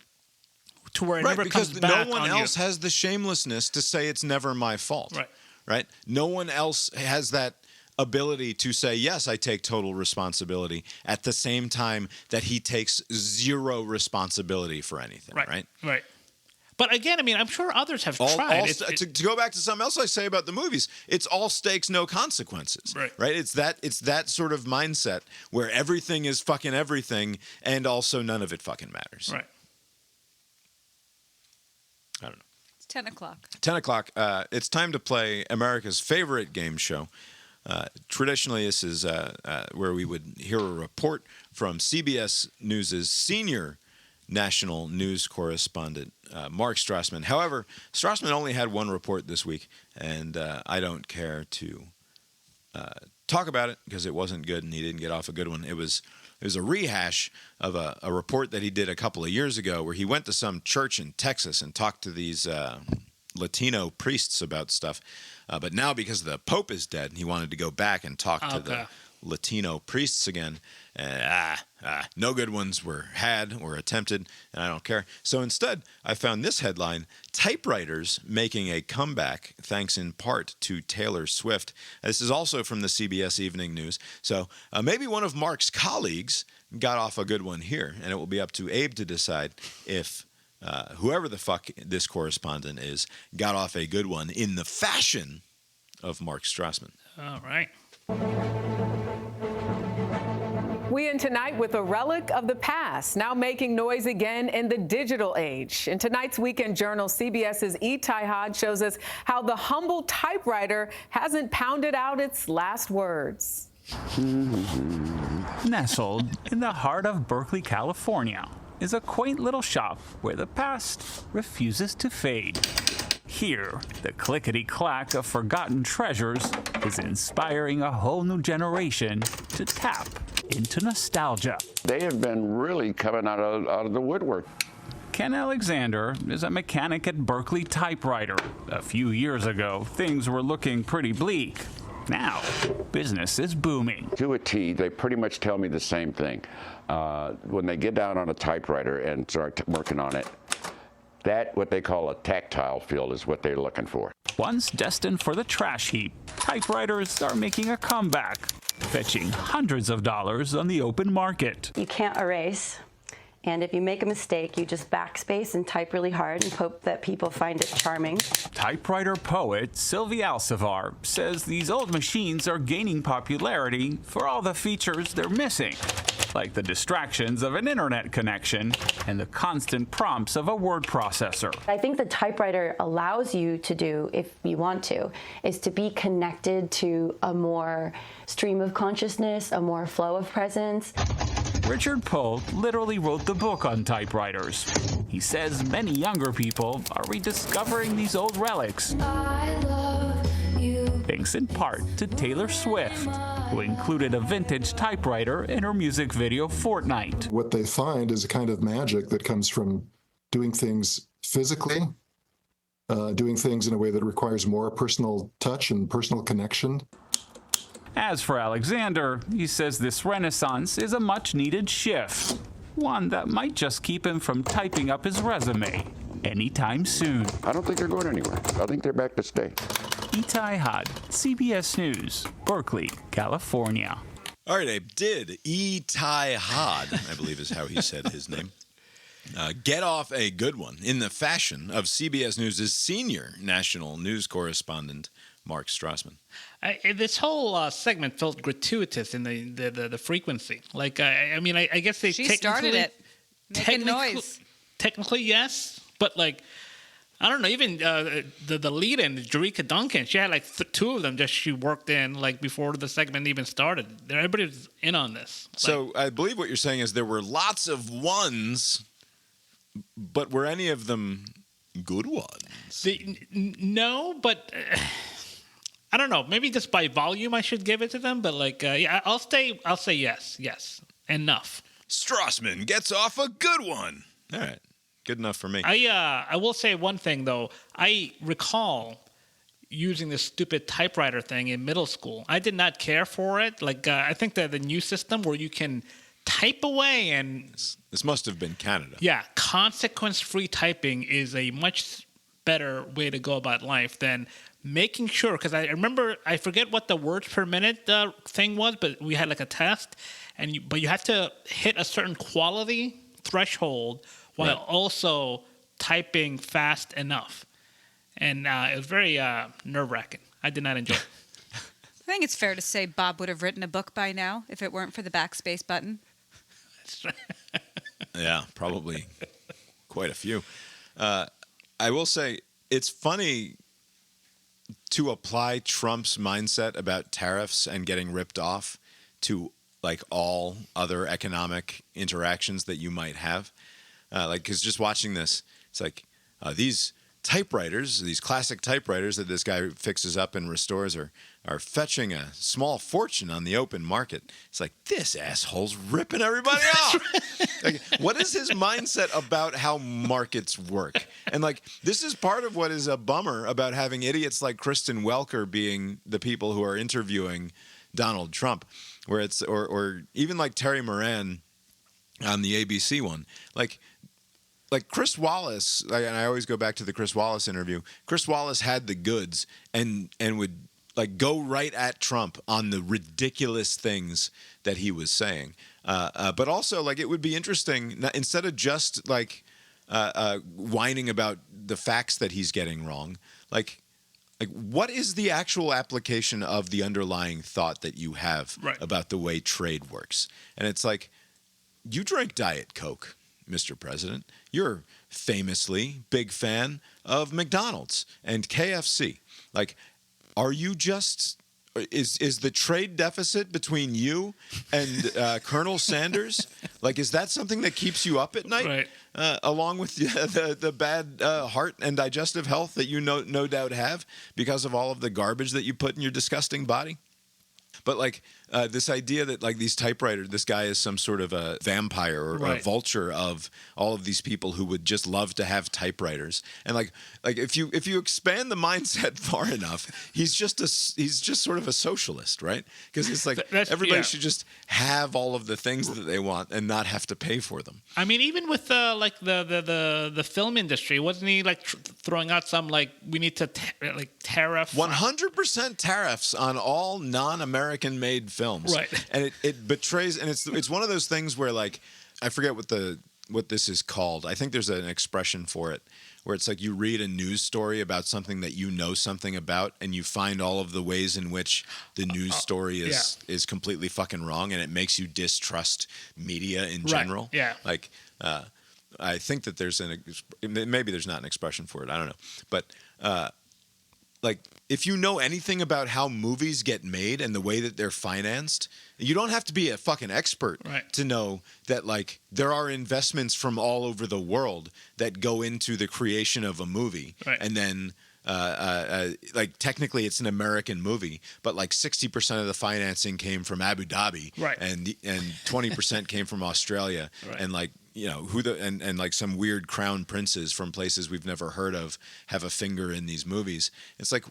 to where it never comes back on you. Because no one else has the shamelessness to say it's never my fault. Right. Right? No one else has that ability to say, yes, I take total responsibility, at the same time that he takes zero responsibility for anything. Right? Right. But again, I mean, I'm sure others have tried. To go back to something else I say about the movies, it's all stakes, no consequences. Right? It's that sort of mindset where everything is fucking everything, and also none of it fucking matters. Right. I don't know. 10 o'clock. 10 o'clock. It's time to play America's favorite game show. Traditionally, this is where we would hear a report from CBS News' senior national news correspondent, Mark Strassman. However, Strassman only had one report this week, and I don't care to talk about it because it wasn't good and he didn't get off a good one. It was a rehash of a report that he did a couple of years ago where he went to some church in Texas and talked to these Latino priests about stuff. But now, because the Pope is dead, he wanted to go back and talk to the Latino priests again. No good ones were had or attempted, and I don't care. So instead, I found this headline: typewriters making a comeback thanks in part to Taylor Swift. This is also from the CBS Evening News. So maybe one of Mark's colleagues got off a good one here, and it will be up to Abe to decide if whoever the fuck this correspondent is got off a good one in the fashion of Mark Strassman. All right. We end tonight with a relic of the past, now making noise again in the digital age. In tonight's Weekend Journal, CBS's Itai Had shows us how the humble typewriter hasn't pounded out its last words. Nestled in the heart of Berkeley, California, is a quaint little shop where the past refuses to fade. Here, the clickety-clack of forgotten treasures is inspiring a whole new generation to tap into nostalgia. They have been really coming out of the woodwork. Ken Alexander is a mechanic at Berkeley Typewriter. A few years ago, things were looking pretty bleak. Now, business is booming. To a T, they pretty much tell me the same thing. When they get down on a typewriter and start working on it, that, what they call a tactile feel, is what they're looking for. Once destined for the trash heap, typewriters are making a comeback, fetching hundreds of dollars on the open market. You can't erase, And if you make a mistake, you just backspace and type really hard and hope that people find it charming. Typewriter poet Sylvie Alcivar says these old machines are gaining popularity for all the features they're missing, like the distractions of an internet connection and the constant prompts of a word processor. I think the typewriter allows you to do, if you want to, is to be connected to a more stream of consciousness, a more flow of presence. Richard Pohl literally wrote the book on typewriters. He says many younger people are rediscovering these old relics, thanks in part to Taylor Swift, who included a vintage typewriter in her music video Fortnite. What they find is a kind of magic that comes from doing things physically, doing things in a way that requires more personal touch and personal connection. As for Alexander, he says this renaissance is a much-needed shift, one that might just keep him from typing up his resume anytime soon. I don't think they're going anywhere. I think they're back to stay. Itai Had, CBS News, Berkeley, California. All right, Abe, did Itai Had, I believe is how he said his name, get off a good one in the fashion of CBS News' senior national news correspondent, Mark Strassman? This whole segment felt gratuitous in the frequency. Like, I mean, I guess they She started it, making noise. Technically, yes, but like, I don't know. Even the lead-in, Jerika Duncan, she had like two of them. Just she worked in like before the segment even started. Everybody was in on this. So I believe what you're saying is there were lots of ones, but were any of them good ones? No, but. I don't know. Maybe just by volume, I should give it to them. But like, yeah, I'll say yes, enough. Strassman gets off a good one. All right, good enough for me. I will say one thing though. I recall using this stupid typewriter thing in middle school. I did not care for it. Like, I think that the new system where you can type away and this must have been Canada. Yeah, consequence-free typing is a much better way to go about life than making sure, because I remember, I forget what the words per minute thing was, but we had like a test, but you have to hit a certain quality threshold while also typing fast enough. And it was very nerve-wracking. I did not enjoy it. I think it's fair to say Bob would have written a book by now if it weren't for the backspace button. Yeah, probably quite a few. I will say it's funny to apply Trump's mindset about tariffs and getting ripped off to like all other economic interactions that you might have. Like, because just watching this, it's like these typewriters, these classic typewriters that this guy fixes up and restores are fetching a small fortune on the open market. It's like, this asshole's ripping everybody off. Like, what is his mindset about how markets work? And like, this is part of what is a bummer about having idiots like Kristen Welker being the people who are interviewing Donald Trump, where it's, or even like Terry Moran on the ABC one, like Chris Wallace, and I always go back to the Chris Wallace interview. Chris Wallace had the goods and would like go right at Trump on the ridiculous things that he was saying. But also, like, it would be interesting, instead of just like whining about the facts that he's getting wrong, like what is the actual application of the underlying thought that you have about the way trade works? And it's like, you drink Diet Coke, Mr. President. You're famously big fan of McDonald's and KFC. Like, are you just is the trade deficit between you and Colonel Sanders? Like, is that something that keeps you up at night? Right. Along with the bad heart and digestive health that you no doubt have because of all of the garbage that you put in your disgusting body? But like this idea that like these typewriters, this guy is some sort of a vampire or a vulture of all of these people who would just love to have typewriters. And like if you expand the mindset far enough, he's just sort of a socialist, right? Because it's like everybody should just have all of the things that they want and not have to pay for them. I mean, even with like the film industry, wasn't he like throwing out some like we need to tariff 100% tariffs on all non-American made films, right? And it betrays, and it's one of those things where like I forget what the what this is called. I think there's an expression for it where it's like you read a news story about something that you know something about, and you find all of the ways in which the news story is completely fucking wrong, and it makes you distrust media in general. Yeah. Like, I think that maybe there's not an expression for it. I don't know. But, like, if you know anything about how movies get made and the way that they're financed, you don't have to be a fucking expert to know that, like, there are investments from all over the world that go into the creation of a movie. Right. And then, like, technically it's an American movie, but like 60% of the financing came from Abu Dhabi. Right. And 20% came from Australia. Right. And, like, you know, and like some weird crown princes from places we've never heard of have a finger in these movies. It's like,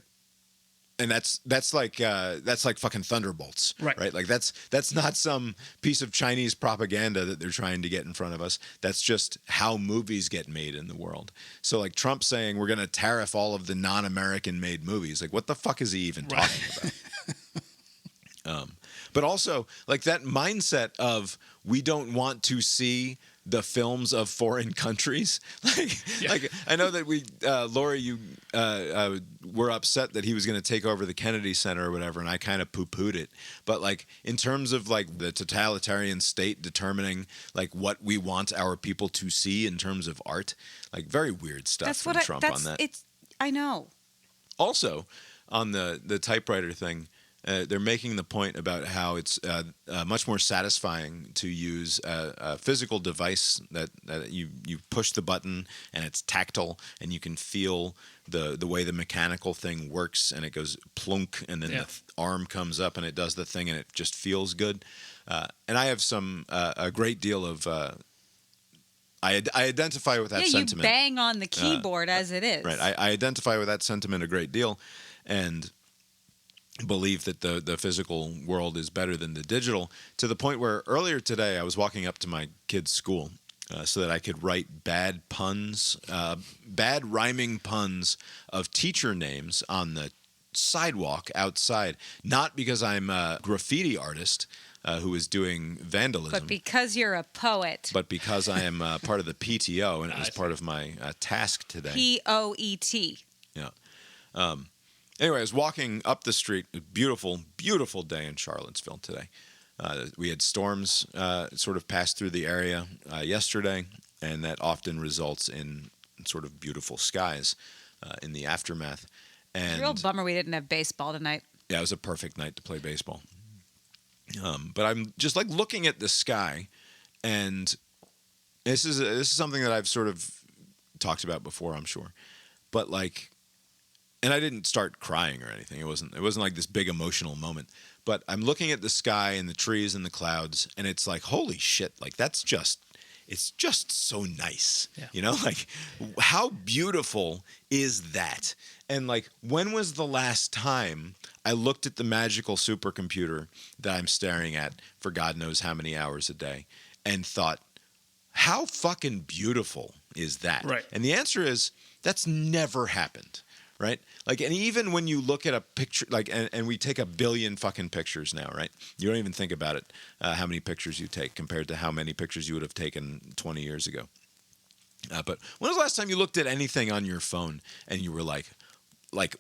and that's like fucking Thunderbolts, right? Like that's not some piece of Chinese propaganda that they're trying to get in front of us. That's just how movies get made in the world. So, like, Trump saying we're going to tariff all of the non-American made movies, like, what the fuck is he even talking about? But also, like, that mindset of we don't want to see the films of foreign countries. Like I know that we, Lori, you were upset that he was going to take over the Kennedy Center or whatever, and I kind of poo-pooed it. But, like, in terms of, like, the totalitarian state determining, like, what we want our people to see in terms of art, like, very weird stuff from Trump on that. I know. Also, on the typewriter thing, they're making the point about how it's much more satisfying to use a physical device that you push the button and it's tactile and you can feel the way the mechanical thing works, and it goes plunk, and then the arm comes up and it does the thing and it just feels good. And I have a great deal of I identify with that sentiment. You bang on the keyboard as it is. Right. I identify with that sentiment a great deal, and believe that the physical world is better than the digital, to the point where earlier today I was walking up to my kid's school so that I could write bad rhyming puns of teacher names on the sidewalk outside, not because I'm a graffiti artist who is doing vandalism, but because you're a poet. But because I am part of the PTO, and it was part of my task today. POET. Yeah. Anyway, I was walking up the street. A beautiful, beautiful day in Charlottesville today. We had storms sort of pass through the area yesterday, and that often results in sort of beautiful skies in the aftermath. And it's a real bummer we didn't have baseball tonight. Yeah, it was a perfect night to play baseball. But I'm just, like, looking at the sky, and this is something that I've sort of talked about before, I'm sure. But, like, and I didn't start crying or anything. It wasn't like this big emotional moment. But I'm looking at the sky and the trees and the clouds, and it's like, holy shit, like, it's just so nice. Yeah. You know, like, how beautiful is that? And, like, when was the last time I looked at the magical supercomputer that I'm staring at for God knows how many hours a day and thought, how fucking beautiful is that? Right. And the answer is, that's never happened. Right? Like, and even when you look at a picture, like, and we take a billion fucking pictures now, right? You don't even think about it, how many pictures you take compared to how many pictures you would have taken 20 years ago. But when was the last time you looked at anything on your phone and you were like,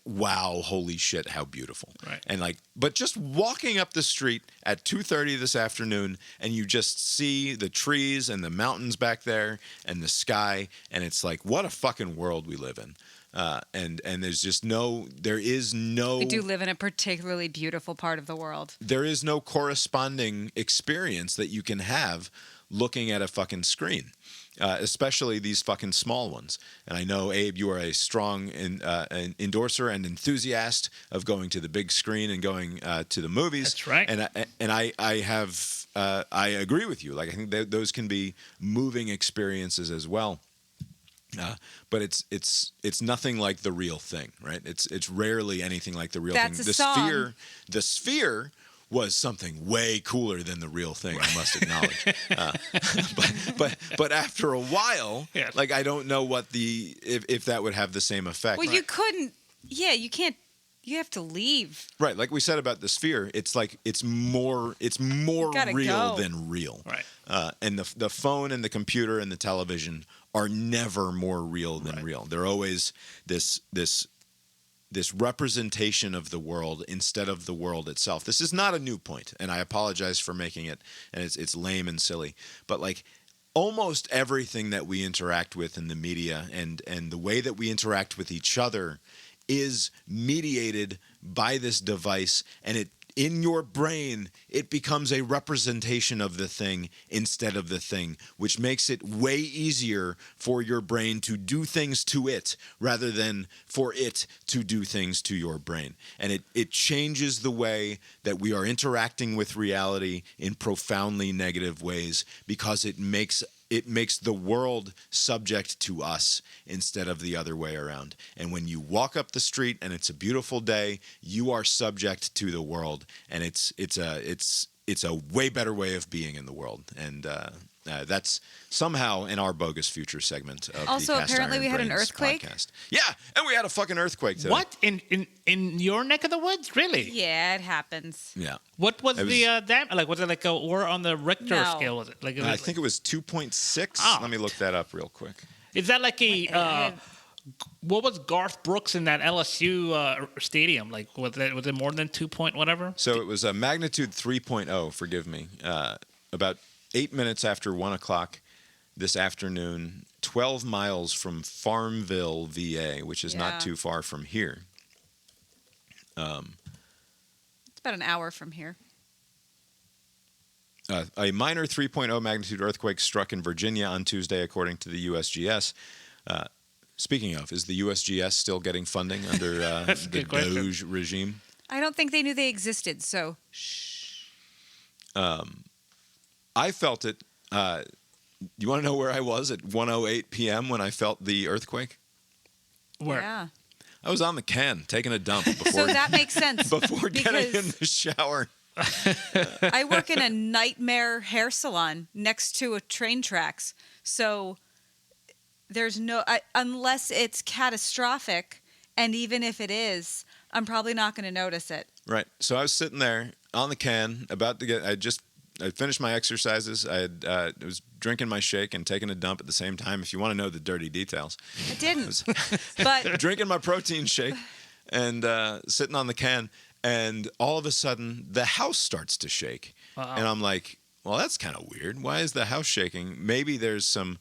wow, holy shit, how beautiful. Right. And, like, but just walking up the street at 2:30 this afternoon, and you just see the trees and the mountains back there and the sky, and it's like, what a fucking world we live in. And there's just there is no. We do live in a particularly beautiful part of the world. There is no corresponding experience that you can have looking at a fucking screen, especially these fucking small ones. And I know, Abe, you are a strong an endorser and enthusiast of going to the big screen and going to the movies. That's right. And I agree with you. Like, I think those can be moving experiences as well. But it's nothing like the real thing, right? It's rarely anything like the real thing. The sphere was something way cooler than the real thing, I must acknowledge. But after a while, like, I don't know what if that would have the same effect. Well, you couldn't. Yeah, you can't You have to leave. Right, like we said about the sphere, it's like it's more gotta real go. than real. Right. And the phone and the computer and the television are never more real than real. They're always this representation of the world instead of the world itself. This is not a new point, and I apologize for making it, and it's lame and silly, but like almost everything that we interact with in the media and the way that we interact with each other is mediated by this device, and it in your brain it becomes a representation of the thing instead of the thing, which makes it way easier for your brain to do things to it rather than for it to do things to your brain. And it changes the way that we are interacting with reality in profoundly negative ways, because it makes the world subject to us instead of the other way around. And when you walk up the street and it's a beautiful day, you are subject to the world, and it's a way better way of being in the world. And that's somehow in our Bogus Future segment of Also, the Cast apparently Iron we had an Brains earthquake. podcast. Yeah, and we had a fucking earthquake today. What? In your neck of the woods? Really? Yeah, it happens. Yeah. What was It was- the dam? Like, was it like or on the Richter No. scale? Was it like? I think it was 2.6. Oh. Let me look that up real quick. Is that like a? What was Garth Brooks in that LSU stadium? Like, was it more than 2 point whatever? So it was a magnitude 3.0, forgive me, about 8 minutes after 1 o'clock this afternoon, 12 miles from Farmville, VA, which is Yeah. not too far from here. It's about an hour from here. A minor 3.0 magnitude earthquake struck in Virginia on Tuesday, according to the USGS. Speaking of, is the USGS still getting funding under That's a the good question. Doge regime? I don't think they knew they existed, so I felt it. You want to know where I was at 1:08 p.m. when I felt the earthquake? Where? yeah. I was on the can taking a dump So before that makes sense. before getting in because the shower. I work in a nightmare hair salon next to a train tracks. So there's unless it's catastrophic, and even if it is, I'm probably not going to notice it. Right. So I was sitting there on the can, about to get. I finished my exercises. I was drinking my shake and taking a dump at the same time. If you want to know the dirty details, I didn't. But drinking my protein shake and sitting on the can, and all of a sudden the house starts to shake, and I'm like, well, that's kind of weird. Why is the house shaking? Maybe there's some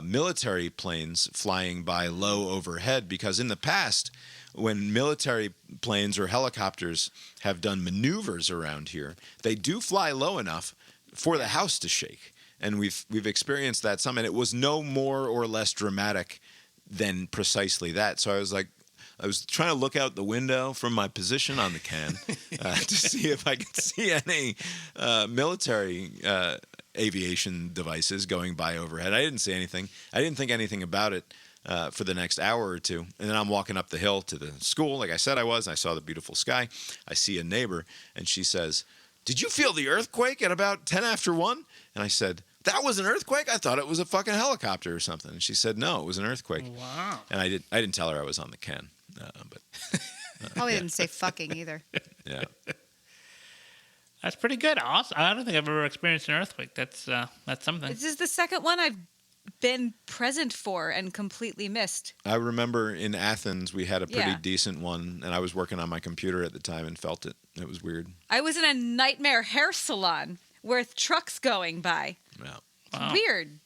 military planes flying by low overhead, because in the past, when military planes or helicopters have done maneuvers around here, they do fly low enough for the house to shake. And we've experienced that some, and it was no more or less dramatic than precisely that. So I was trying to look out the window from my position on the can to see if I could see any military aviation devices going by overhead. I didn't see anything. I didn't think anything about it for the next hour or two. And then I'm walking up the hill to the school, like I said I was, and I saw the beautiful sky. I see a neighbor, and she says, "Did you feel the earthquake at about 10 after 1? And I said, "That was an earthquake? I thought it was a fucking helicopter or something." And she said, "No, it was an earthquake." Wow. And I didn't tell her I was on the can. But probably didn't say fucking either. yeah. That's pretty good. Awesome. I don't think I've ever experienced an earthquake. That's something. This is the second one I've been present for and completely missed. I remember in Athens we had a pretty Yeah. decent one, and I was working on my computer at the time and felt it. It was weird. I was in a nightmare hair salon with trucks going by. Yeah. Wow. Weird.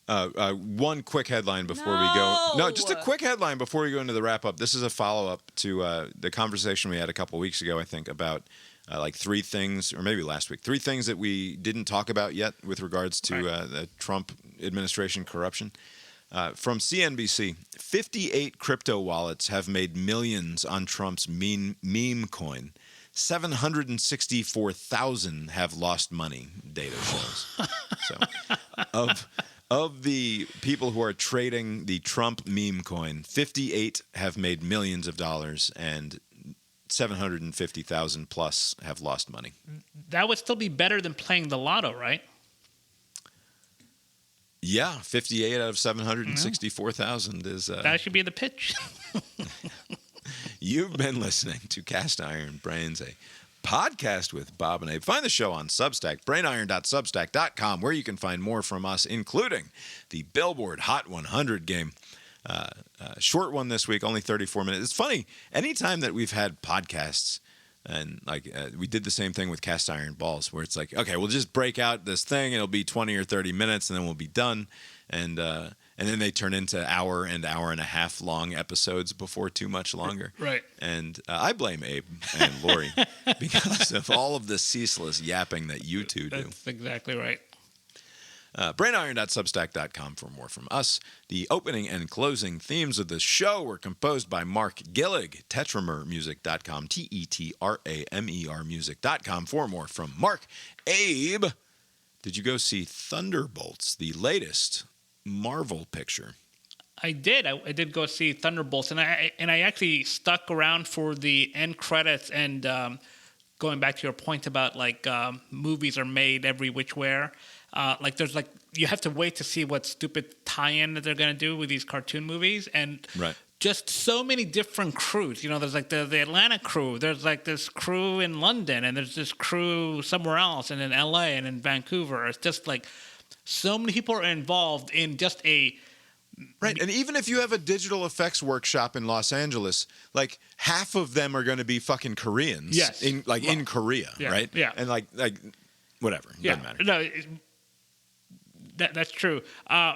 One quick headline before we go. No, No. just a quick headline before we go into the wrap up. This is a follow up to the conversation we had a couple weeks ago, I think, about like 3 things, or maybe last week, 3 things that we didn't talk about yet with regards to the Trump administration corruption. From CNBC, 58 crypto wallets have made millions on Trump's meme coin. 764,000 have lost money, data shows. So, of the people who are trading the Trump meme coin, 58 have made millions of dollars, and 750,000 plus have lost money. That would still be better than playing the lotto, right? Yeah, 58 out of 764,000 is. That should be the pitch. You've been listening to Cast Iron Brains, a podcast with Bob and Abe. Find the show on Substack, brainiron.substack.com, where you can find more from us, including the Billboard Hot 100 game. Short one this week, only 34 minutes. It's funny, anytime that we've had podcasts, and we did the same thing with Cast Iron Balls, where it's like, okay, we'll just break out this thing, and it'll be 20 or 30 minutes, and then we'll be done. And then they turn into hour and a half long episodes before too much longer. Right. And I blame Abe and Lori because of all of the ceaseless yapping that you two do. That's exactly right. Brainiron.substack.com for more from us. The opening and closing themes of the show were composed by Mark Gillig, tetramermusic.com, Tetramer music.com for more from Mark. Abe, did you go see Thunderbolts, the latest Marvel picture? I did. I did go see Thunderbolts, and I actually stuck around for the end credits. And going back to your point about movies are made every which where. There's you have to wait to see what stupid tie-in that they're gonna do with these cartoon movies, and just so many different crews. You know, there's the Atlanta crew. There's this crew in London, and there's this crew somewhere else, and in LA and in Vancouver. It's just so many people are involved in just a. Right, and even if you have a digital effects workshop in Los Angeles, half of them are going to be fucking Koreans. Yes, in Korea, right? Yeah, and whatever. Yeah, doesn't matter. No. That's true.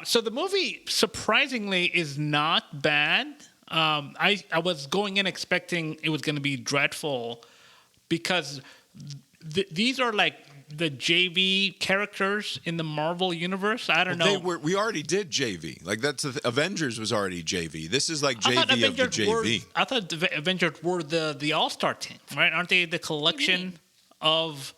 So the movie, surprisingly, is not bad. I was going in expecting it was going to be dreadful because these are the JV characters in the Marvel universe. I don't know. We already did JV. Avengers was already JV. This is JV of the JV. I thought the Avengers were the All-Star team, right? Aren't they the collection of...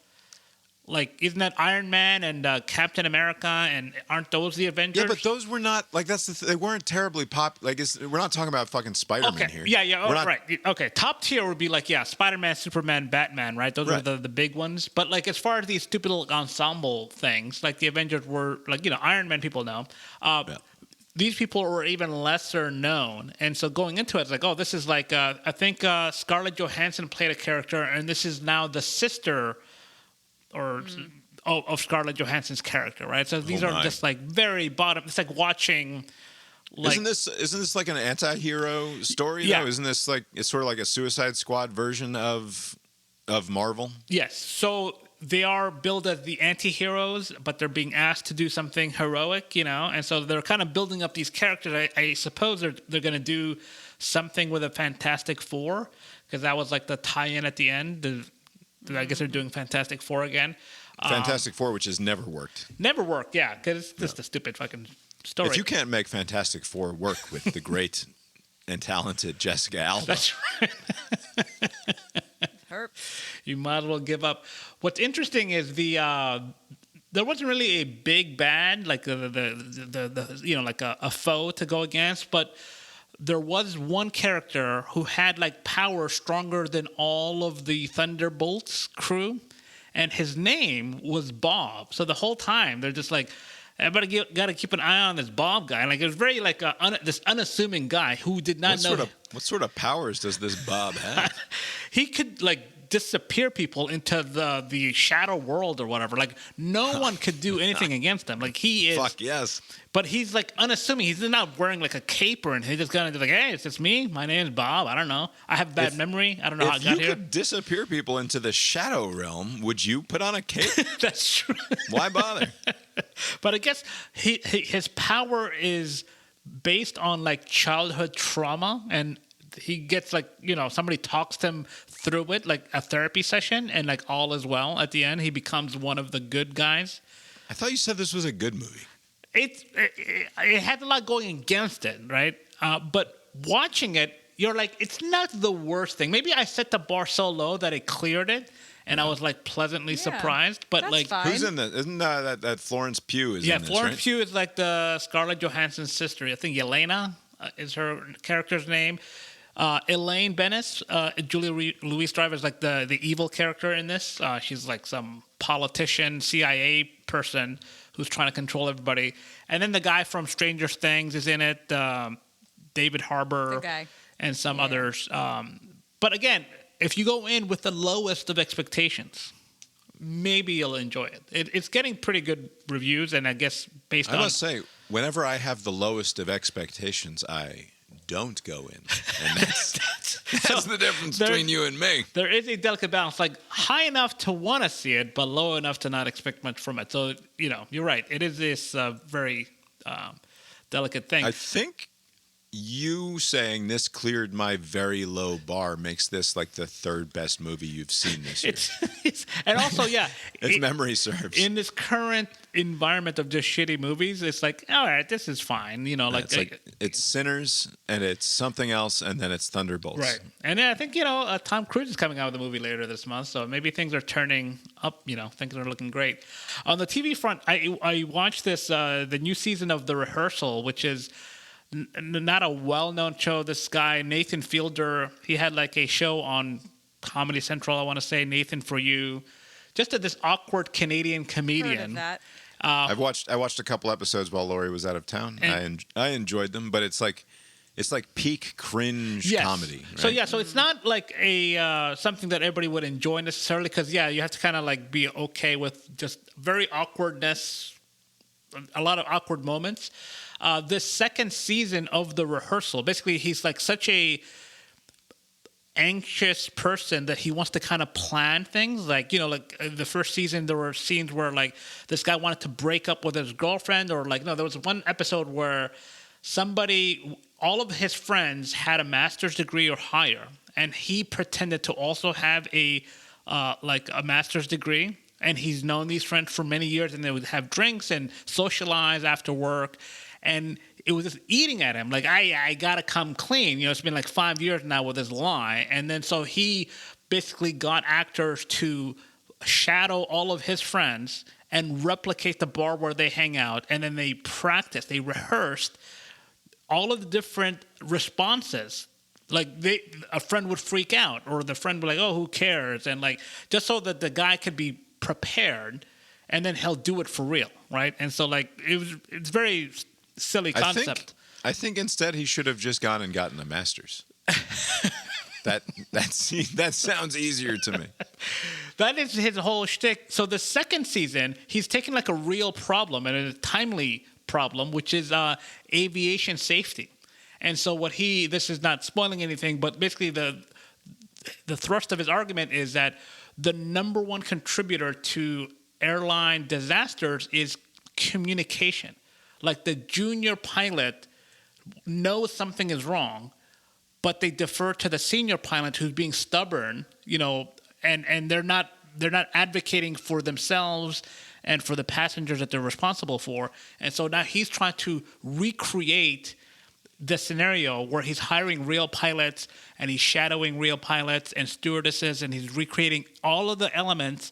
isn't that Iron Man and Captain America, and aren't those the Avengers? Yeah, but those were not they weren't terribly we're not talking about fucking Spider-Man here. Yeah, right. Okay, top tier would be Spider-Man, Superman, Batman, right? Those are the big ones. But as far as these stupid little ensemble things, the Avengers were Iron Man, people know. These people were even lesser known, and so going into it, it's this is I think Scarlett Johansson played a character, and this is now the sister. Of Scarlett Johansson's character, right? So these are just very bottom. It's watching. Isn't this an anti-hero story? Yeah. Though? Isn't this it's sort of a Suicide Squad version of Marvel? Yes. So they are billed as the anti-heroes, but they're being asked to do something heroic, and so they're kind of building up these characters. I suppose they're going to do something with a Fantastic Four, because that was the tie-in at the end. I guess they're doing Fantastic Four again. Fantastic Four, which has never worked. Never worked, yeah, because it's just a stupid fucking story. If you can't make Fantastic Four work with the great and talented Jessica Alba. That's right. You might as well give up. What's interesting is there wasn't really a big bad, a foe to go against, but there was one character who had power stronger than all of the Thunderbolts crew, and his name was Bob. So the whole time they're just everybody got to keep an eye on this Bob guy. It was very this unassuming guy who did not know. What sort of powers does this Bob have? He could disappear people into the shadow world or whatever. No one could do anything against him. He is. Fuck yes. But he's unassuming. He's not wearing a cape or anything. He's just kind of hey, it's just me. My name's Bob. I don't know. I have bad memory. I don't know how I got here. If you could disappear people into the shadow realm, would you put on a cape? That's true. Why bother? But I guess his power is based on childhood trauma, and he gets somebody talks to him through it, a therapy session, and all is well at the end. He becomes one of the good guys. I thought you said this was a good movie. It had a lot going against it, right? But watching it, you're it's not the worst thing. Maybe I set the bar so low that it cleared it, and I was pleasantly surprised. But fine. Who's in that? Isn't that Florence Pugh is in this, Florence right? Pugh is the Scarlett Johansson's sister. I think Yelena is her character's name. Elaine Bennis, Julia Louis-Dreyfus is the evil character in this. She's some politician, CIA person who's trying to control everybody. And then the guy from Stranger Things is in it, David Harbour, The guy. and some others. But again, if you go in with the lowest of expectations, maybe you'll enjoy it. It's getting pretty good reviews, and I guess based on... I must say, whenever I have the lowest of expectations, I don't go in. And that's the difference between you and me. There is a delicate balance, like high enough to want to see it, but low enough to not expect much from it. So, you're right. It is this very delicate thing. I think you saying this cleared my very low bar makes this like the third best movie you've seen this year. And also, yeah. If memory serves. In this current environment of just shitty movies, it's like, all right, this is fine. It's Sinners, and it's something else, and then it's Thunderbolts. Right. And then I think, Tom Cruise is coming out with a movie later this month, so maybe things are turning up, things are looking great. On the TV front, I watched this, the new season of The Rehearsal, which is not a well-known show. This guy, Nathan Fielder, he had like a show on Comedy Central, I want to say, Nathan For You. Just this awkward Canadian comedian. Heard of that. I watched a couple episodes while Lori was out of town. I enjoyed them, but it's like peak cringe comedy. Right? So it's not like a something that everybody would enjoy necessarily, because you have to kind of like be okay with just very awkwardness, a lot of awkward moments. This second season of The Rehearsal, basically he's like such a anxious person that he wants to kind of plan things. Like, the first season, there were scenes where like this guy wanted to break up with his girlfriend, or like, no, there was one episode where all of his friends had a master's degree or higher, and he pretended to also have a master's degree. And he's known these friends for many years, and they would have drinks and socialize after work. And it was just eating at him. Like, I got to come clean. It's been like 5 years now with this lie. And then so he basically got actors to shadow all of his friends and replicate the bar where they hang out. And then they rehearsed all of the different responses. Like a friend would freak out, or the friend would be like, oh, who cares? And like, just so that the guy could be prepared, and then he'll do it for real, right? And so like, it's very silly concept. I think instead he should have just gone and gotten a master's. That sounds easier to me. That is his whole shtick. So the second season, he's taking like a real problem, and a timely problem, which is aviation safety. And so this is not spoiling anything, but basically the thrust of his argument is that the number one contributor to airline disasters is communication. Like, the junior pilot knows something is wrong, but they defer to the senior pilot who's being stubborn, and they're not advocating for themselves and for the passengers that they're responsible for. And so now he's trying to recreate the scenario where he's hiring real pilots, and he's shadowing real pilots and stewardesses, and he's recreating all of the elements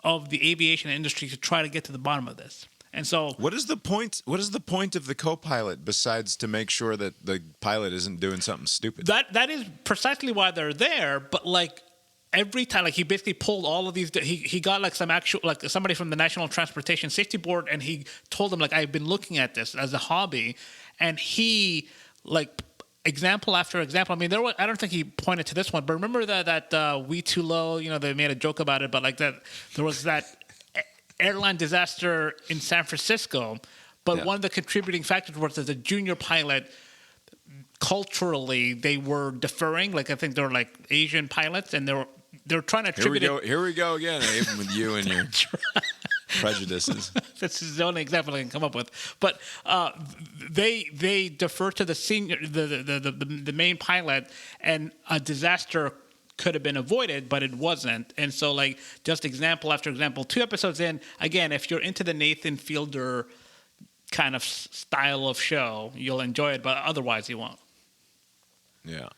of the aviation industry to try to get to the bottom of this. And so, what is the point? What is the point of the co-pilot besides to make sure that the pilot isn't doing something stupid? That is precisely why they're there. But like, every time, like, he basically pulled all of these. He got like somebody from the National Transportation Safety Board, and he told them, like, I've been looking at this as a hobby, and he like example after example. I mean, I don't think he pointed to this one, but remember that We Too Low. They made a joke about it, but like that, there was that airline disaster in San Francisco. But one of the contributing factors was that the junior pilot, culturally, they were deferring. Like, I think they were like Asian pilots, and they were trying to attribute it. Here we go again, Abe, with you and your prejudices. This is the only example I can come up with. But they defer to the senior, the main pilot, and a disaster could have been avoided, but it wasn't. And so, like, just example after example, 2 episodes in, again, if you're into the Nathan Fielder kind of style of show, you'll enjoy it, but otherwise you won't. Yeah.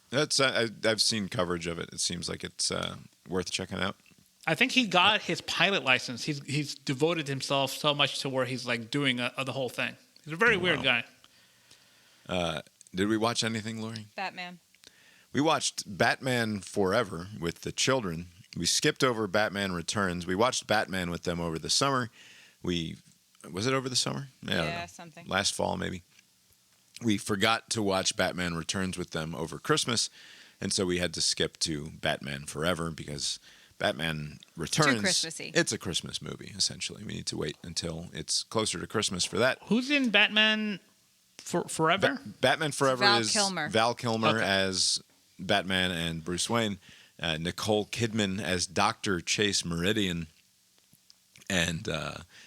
That's I've seen coverage of it. It seems like it's worth checking out. I think he got his pilot license. He's devoted himself so much to where he's like doing the whole thing. He's a very weird guy. Did we watch anything, Lori? Batman. We watched Batman Forever with the children. We skipped over Batman Returns. We watched Batman with them over the summer. Was it over the summer? Yeah, something. Last fall, maybe. We forgot to watch Batman Returns with them over Christmas. And so we had to skip to Batman Forever because Batman Returns. Christmassy. It's a Christmas movie, essentially. We need to wait until it's closer to Christmas for that. Who's in Batman Forever? Batman Forever Val is Kilmer. Val Kilmer Okay. as Batman and Bruce Wayne, Nicole Kidman as Dr. Chase Meridian, and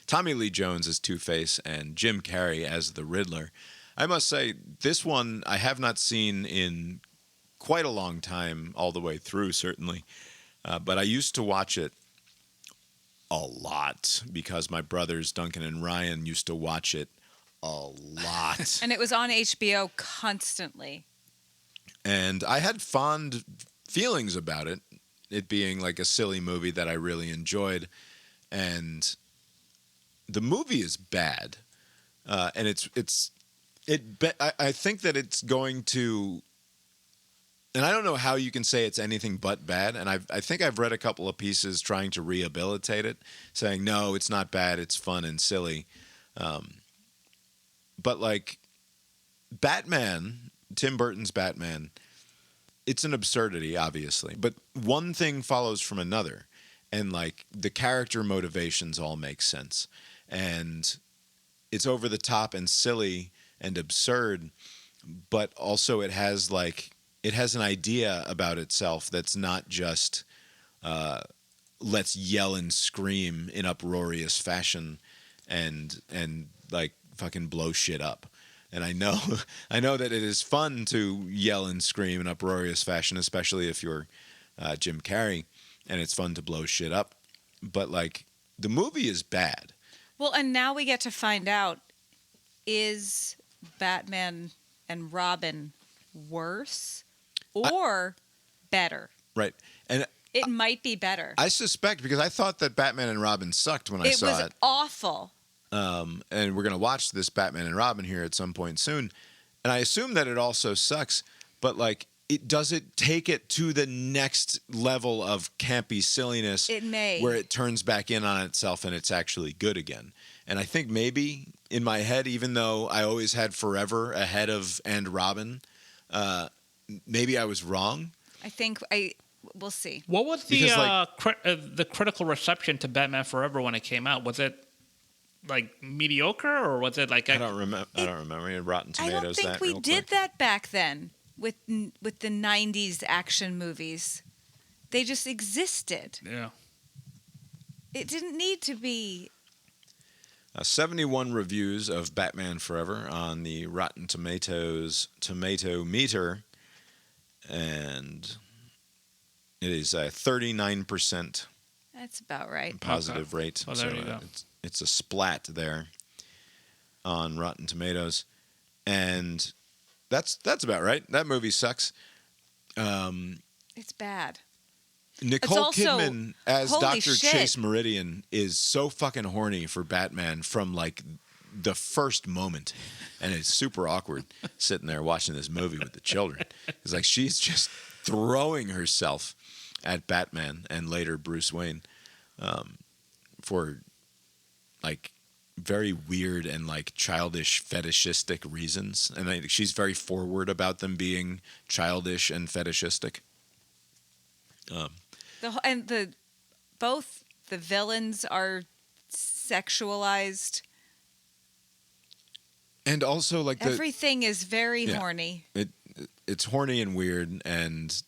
Tommy Lee Jones as Two-Face, and Jim Carrey as the Riddler. I must say, this one I have not seen in quite a long time, all the way through, certainly. But I used to watch it a lot because my brothers, Duncan and Ryan, used to watch it a lot. And it was on HBO constantly. And I had fond feelings about it being like a silly movie that I really enjoyed. And the movie is bad. And I think that it's going to, and I don't know how you can say it's anything but bad. And I think I've read a couple of pieces trying to rehabilitate it, saying, no, it's not bad. It's fun and silly. But like Batman, Tim Burton's Batman, it's an absurdity, obviously. But one thing follows from another. And like the character motivations all make sense. And it's over the top and silly and absurd. But also it has an idea about itself that's not just let's yell and scream in uproarious fashion and like fucking blow shit up. And I know that it is fun to yell and scream in uproarious fashion, especially if you're Jim Carrey, and it's fun to blow shit up. But like the movie is bad. Well, and now we get to find out, is Batman and Robin worse or better? Right. And it might be better. I suspect, because I thought that Batman and Robin sucked when I saw it. It was awful. And we're going to watch this Batman and Robin here at some point soon. And I assume that it also sucks, but like, does it take it to the next level of campy silliness? It may. Where it turns back in on itself and it's actually good again. And I think maybe in my head, even though I always had Forever ahead of and Robin, maybe I was wrong. We'll see. What was the critical reception to Batman Forever when it came out? Was it like mediocre, or was it like I don't remember. You had Rotten Tomatoes. I don't think we did that back then with the 90s action movies. They just existed. Yeah. It didn't need to be. 71 reviews of Batman Forever on the Rotten Tomatoes tomato meter, and it is a 39%. That's about right. Positive rate. Well, there you go. It's a splat there on Rotten Tomatoes, and that's about right. That movie sucks. It's bad. Nicole It's also, Kidman as holy Dr. shit. Chase Meridian is so fucking horny for Batman from like the first moment, and it's super awkward sitting there watching this movie with the children. It's like she's just throwing herself at Batman and later Bruce Wayne for like very weird and like childish fetishistic reasons, and she's very forward about them being childish and fetishistic. Both the villains are sexualized, and also like everything is very horny. It's horny and weird and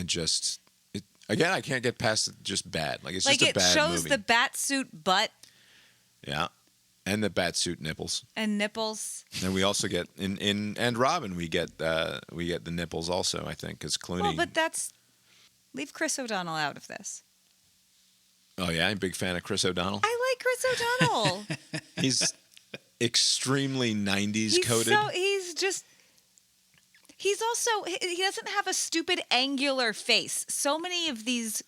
just again, I can't get past just bad. Like it's just a bad movie. It shows the batsuit butt. Yeah, and the batsuit nipples. And nipples. And we also get in and Robin we get the nipples also, I think, because Clooney. Well, but leave Chris O'Donnell out of this. Oh yeah, I'm a big fan of Chris O'Donnell. I like Chris O'Donnell. He's extremely 90s coded. He doesn't have a stupid angular face. So many of these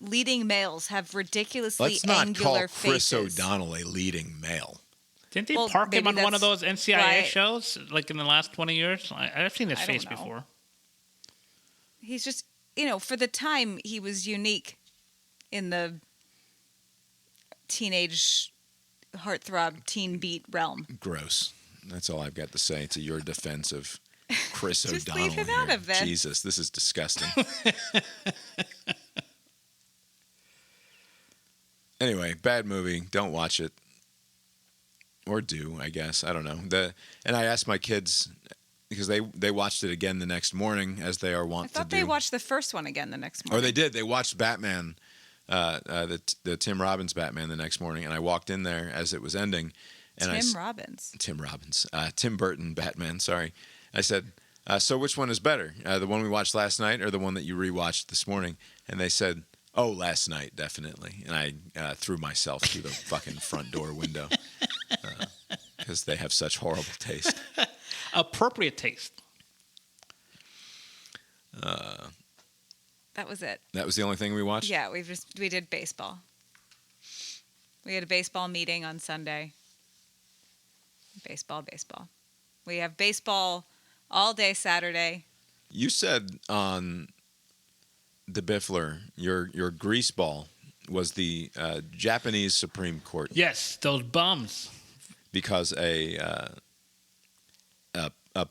leading males have ridiculously Let's not angular call Chris faces. O'Donnell a leading male. Didn't they park him on one of those NCIS right. shows like in the last 20 years? I've seen his face don't know. before. He's just, for the time, he was unique in the teenage heartthrob teen beat realm. Gross. That's all I've got to say to your defense of Chris Just O'Donnell leave him here. out of this. Jesus, this is disgusting. Anyway, bad movie. Don't watch it. Or do, I guess. I don't know. And I asked my kids, because they watched it again the next morning, as they are wont to do. I thought they watched the first one again the next morning. Or they did. They watched Batman, the Tim Robbins Batman the next morning, and I walked in there as it was ending. And Tim Burton Batman, sorry. I said, so which one is better? The one we watched last night or the one that you rewatched this morning? And they said, oh, last night, definitely. And I threw myself through the fucking front door window because they have such horrible taste. Appropriate taste. That was it. That was the only thing we watched? Yeah, we did baseball. We had a baseball meeting on Sunday. Baseball. We have baseball all day Saturday. You said on the Biffler, your grease ball was the Japanese Supreme Court. Yes, those bums. Because a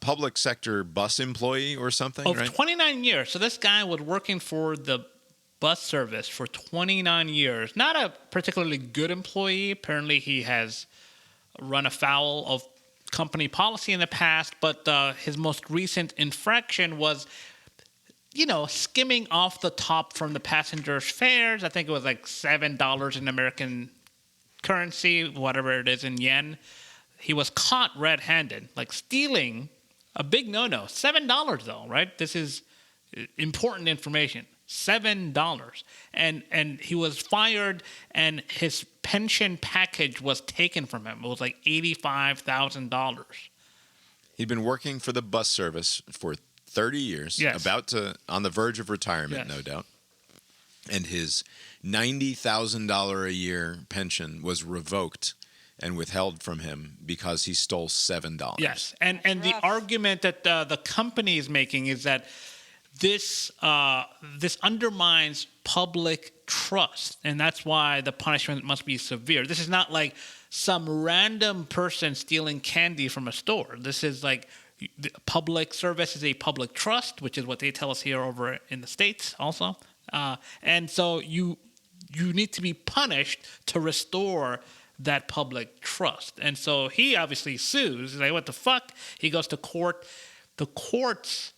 public sector bus employee or something, Of right? 29 years. So this guy was working for the bus service for 29 years. Not a particularly good employee. Apparently he has run afoul of company policy in the past, but his most recent infraction was, skimming off the top from the passengers' fares. I think it was like $7 in American currency, whatever it is in yen. He was caught red-handed, like stealing a big no-no. $7 though, right? This is important information. $7. And he was fired, and his pension package was taken from him. It was like $85,000. He'd been working for the bus service for 30 years, Yes. on the verge of retirement, Yes. no doubt. And his $90,000 a year pension was revoked and withheld from him because he stole $7. Yes, and the argument that the company is making is that this undermines public trust, and that's why the punishment must be severe. This is not like some random person stealing candy from a store. This is like the public service is a public trust, which is what they tell us here over in the States also. And so you need to be punished to restore that public trust. And so he obviously sues. He's like, what the fuck? He goes to court. The courts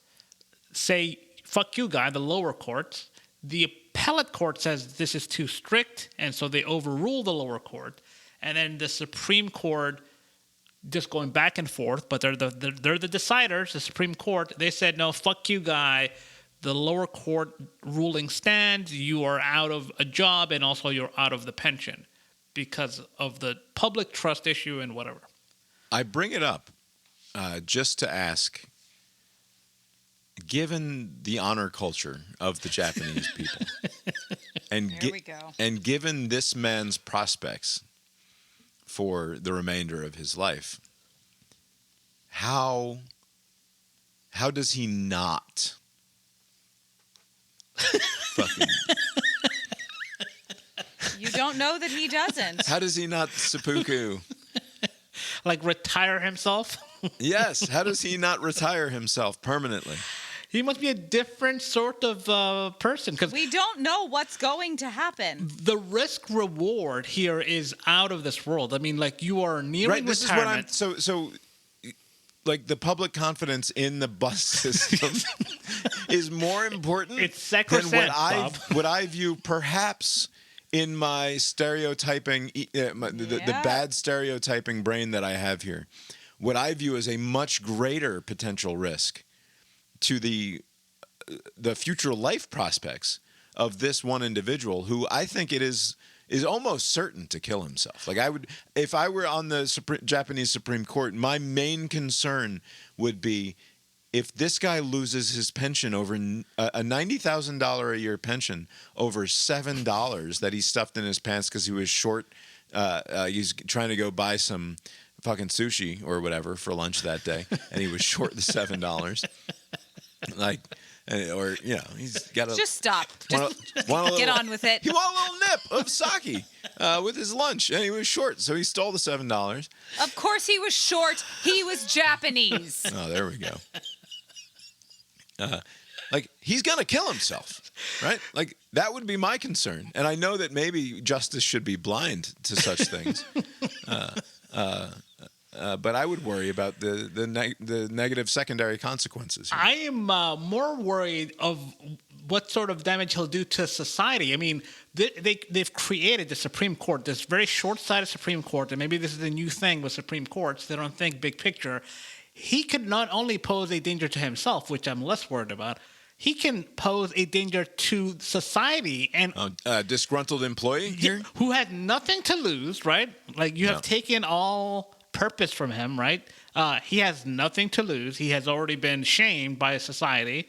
say, fuck you, guy, the lower courts. The appellate court says this is too strict, and so they overrule the lower court. And then the Supreme Court, just going back and forth, but they're the deciders, the Supreme Court. They said, no, fuck you, guy. The lower court ruling stands. You are out of a job, and also you're out of the pension because of the public trust issue and whatever. I bring it up just to ask, given the honor culture of the Japanese people, and and given this man's prospects for the remainder of his life, how does he not fucking... You don't know that he doesn't. How does he not seppuku? Like retire himself? Yes. How does he not retire himself permanently? He must be a different sort of person, because we don't know what's going to happen. The risk reward here is out of this world. I mean, like, you are nearing this retirement. is what I'm so like, the public confidence in the bus system is more important it's than sacrosanct, what I view perhaps in my stereotyping, the bad stereotyping brain that I have here. What I view as a much greater potential risk to the future life prospects of this one individual, who I think it is almost certain to kill himself. Like, I would, if I were on the Japanese Supreme Court, my main concern would be if this guy loses his pension over a $90,000 a year pension over $7 that he stuffed in his pants because he was short. He's trying to go buy some fucking sushi or whatever for lunch that day, and he was short the $7. Like, or he's got to just stop. Get on with it. He wanted a little nip of sake with his lunch, and he was short, so he stole the $7. Of course, he was short. He was Japanese. Oh, there we go. Like, he's going to kill himself, right? Like, that would be my concern. And I know that maybe justice should be blind to such things. But I would worry about the negative secondary consequences. I am more worried of what sort of damage he'll do to society. I mean, they've created the Supreme Court, this very short-sighted Supreme Court, and maybe this is a new thing with Supreme Courts. They don't think big picture. He could not only pose a danger to himself, which I'm less worried about, he can pose a danger to society and disgruntled employee here who had nothing to lose, right? Like you have taken all purpose from him, right? He has nothing to lose. He has already been shamed by society.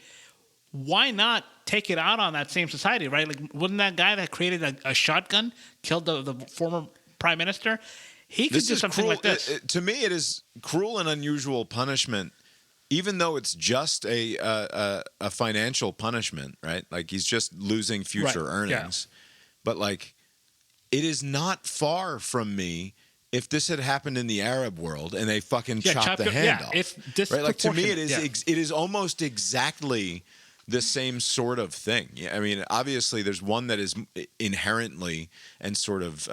Why not take it out on that same society, right? Like, wouldn't that guy that created a shotgun killed the former prime minister? He could do something like this. To me, it is cruel and unusual punishment. Even though it's just a financial punishment, right? Like he's just losing future earnings. Yeah. But like, it is not far from me if this had happened in the Arab world and they fucking chopped the hand off. It's right? Like to me, it is yeah. it is almost exactly the same sort of thing. I mean, obviously, there's one that is inherently and sort of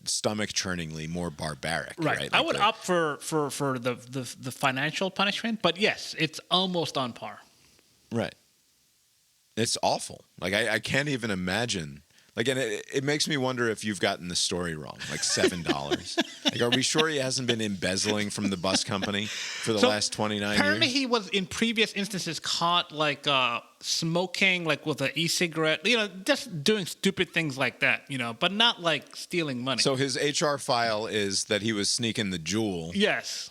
stomach-churningly more barbaric. Right. Like I would opt for the financial punishment, but yes, it's almost on par. Right. It's awful. Like I can't even imagine. Like, and it makes me wonder if you've gotten the story wrong. Like $7. Like, are we sure he hasn't been embezzling from the bus company for the last 29 years? Apparently, he was in previous instances caught like smoking, like with an e-cigarette. You know, just doing stupid things like that. You know, but not like stealing money. So his HR file is that he was sneaking the jewel. Yes.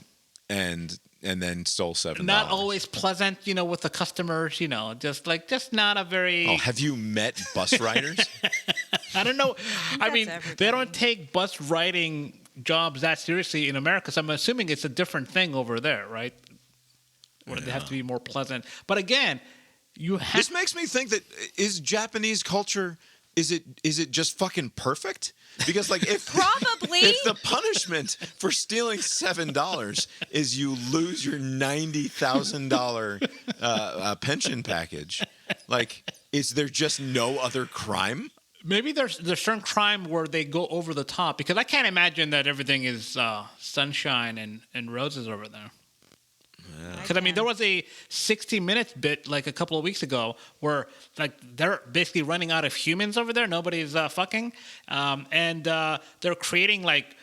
And then stole $7. Not always pleasant, you know, with the customers, you know, just not a very... Oh, have you met bus riders? I don't know. I mean, everybody. they don't take bus riding jobs that seriously in America, so I'm assuming it's a different thing over there, right? Where they have to be more pleasant. But again, you have... This makes me think that is Japanese culture... Is it just fucking perfect? Because like if Probably. if the punishment for stealing $7 is you lose your $90,000 pension package, like is there just no other crime? Maybe there's certain crime where they go over the top, because I can't imagine that everything is sunshine and roses over there. Because I mean, there was a 60 Minutes bit like a couple of weeks ago where like they're basically running out of humans over there. Nobody's fucking, and they're creating like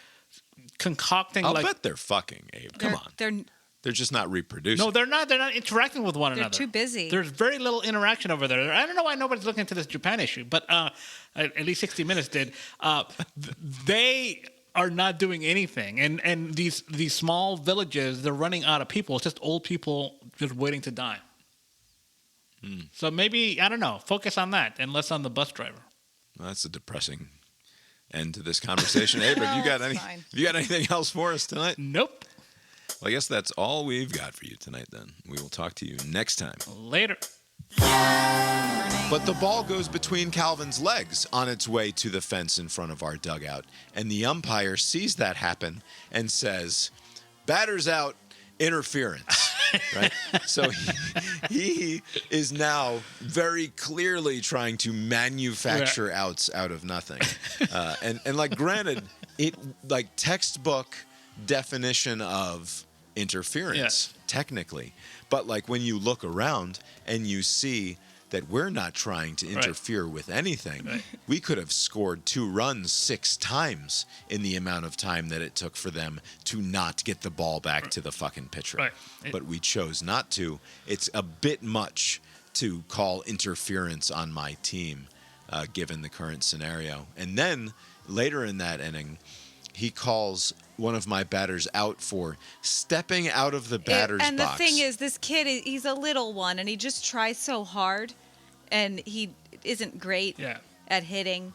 concocting. I'll bet they're fucking, Abe. Come on, they're just not reproducing. No, they're not. They're not interacting with one another. They're too busy. There's very little interaction over there. I don't know why nobody's looking into this Japan issue, but at least 60 Minutes did. They are not doing anything, and these small villages, they're running out of people. It's just old people just waiting to die. So maybe, I don't know, focus on that and less on the bus driver. Well, that's a depressing end to this conversation. Abe, have you got anything else for us tonight? Nope. Well, I guess that's all we've got for you tonight then. We will talk to you next time. Later. But the ball goes between Calvin's legs on its way to the fence in front of our dugout. And the umpire sees that happen and says, "Batter's out, interference." Right? So he is now very clearly trying to manufacture outs out of nothing. And like, granted, it like textbook definition of interference, technically. But like when you look around and you see that we're not trying to interfere with anything, we could have scored 2 runs 6 times in the amount of time that it took for them to not get the ball back to the fucking pitcher. But we chose not to. It's a bit much to call interference on my team, given the current scenario. And then later in that inning, he calls one of my batters out for stepping out of the batter's box. And the thing is, this kid, he's a little one, and he just tries so hard, and he isn't great at hitting.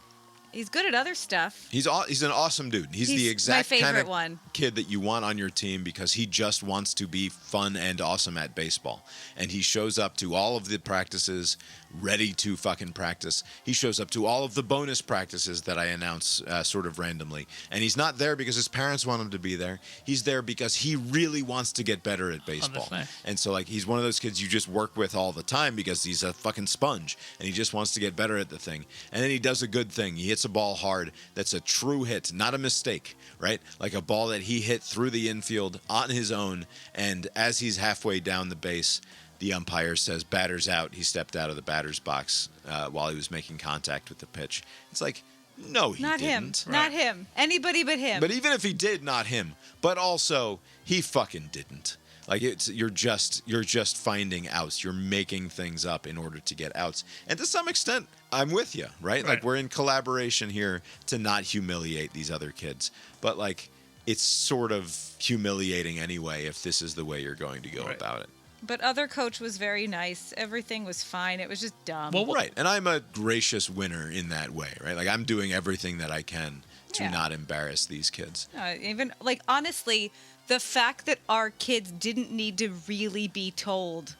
He's good at other stuff. He's an awesome dude. He's the exact my favorite kind of one. kid that you want on your team because he just wants to be fun and awesome at baseball. And he shows up to all of the practices ready to fucking practice. He shows up to all of the bonus practices that I announce sort of randomly. And he's not there because his parents want him to be there. He's there because he really wants to get better at baseball. And so, like, he's one of those kids you just work with all the time because he's a fucking sponge and he just wants to get better at the thing. And then he does a good thing. He hits a ball hard that's a true hit, not a mistake, right? Like a ball that he hit through the infield on his own, and as he's halfway down the base, the umpire says batter's out. He stepped out of the batter's box while he was making contact with the pitch. It's like, no, he not didn't. Him. Not him. Anybody but him. But even if he did, not him. But also, he fucking didn't. Like, you're just finding outs. You're making things up in order to get outs. And to some extent, I'm with you, right? Like, we're in collaboration here to not humiliate these other kids. But, like, it's sort of humiliating anyway if this is the way you're going to go about it. But other coach was very nice. Everything was fine. It was just dumb. Well, right. And I'm a gracious winner in that way, right? Like, I'm doing everything that I can to not embarrass these kids. Even, like, honestly, the fact that our kids didn't need to really be told,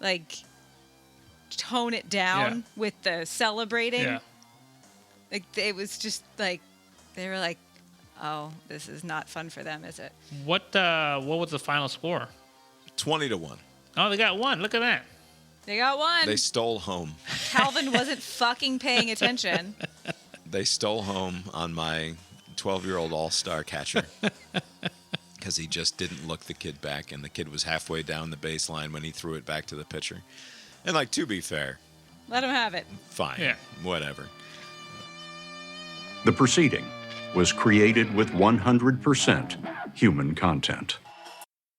like, tone it down with the celebrating. Yeah. Like, it was just, like, they were like, oh, this is not fun for them, is it? What was the final score? 20-1. Oh, they got one. Look at that. They got one. They stole home. Calvin wasn't fucking paying attention. They stole home on my 12-year-old all-star catcher because he just didn't look the kid back, and the kid was halfway down the baseline when he threw it back to the pitcher. And, like, to be fair, let him have it. Fine. Yeah. Whatever. The proceeding was created with 100% human content.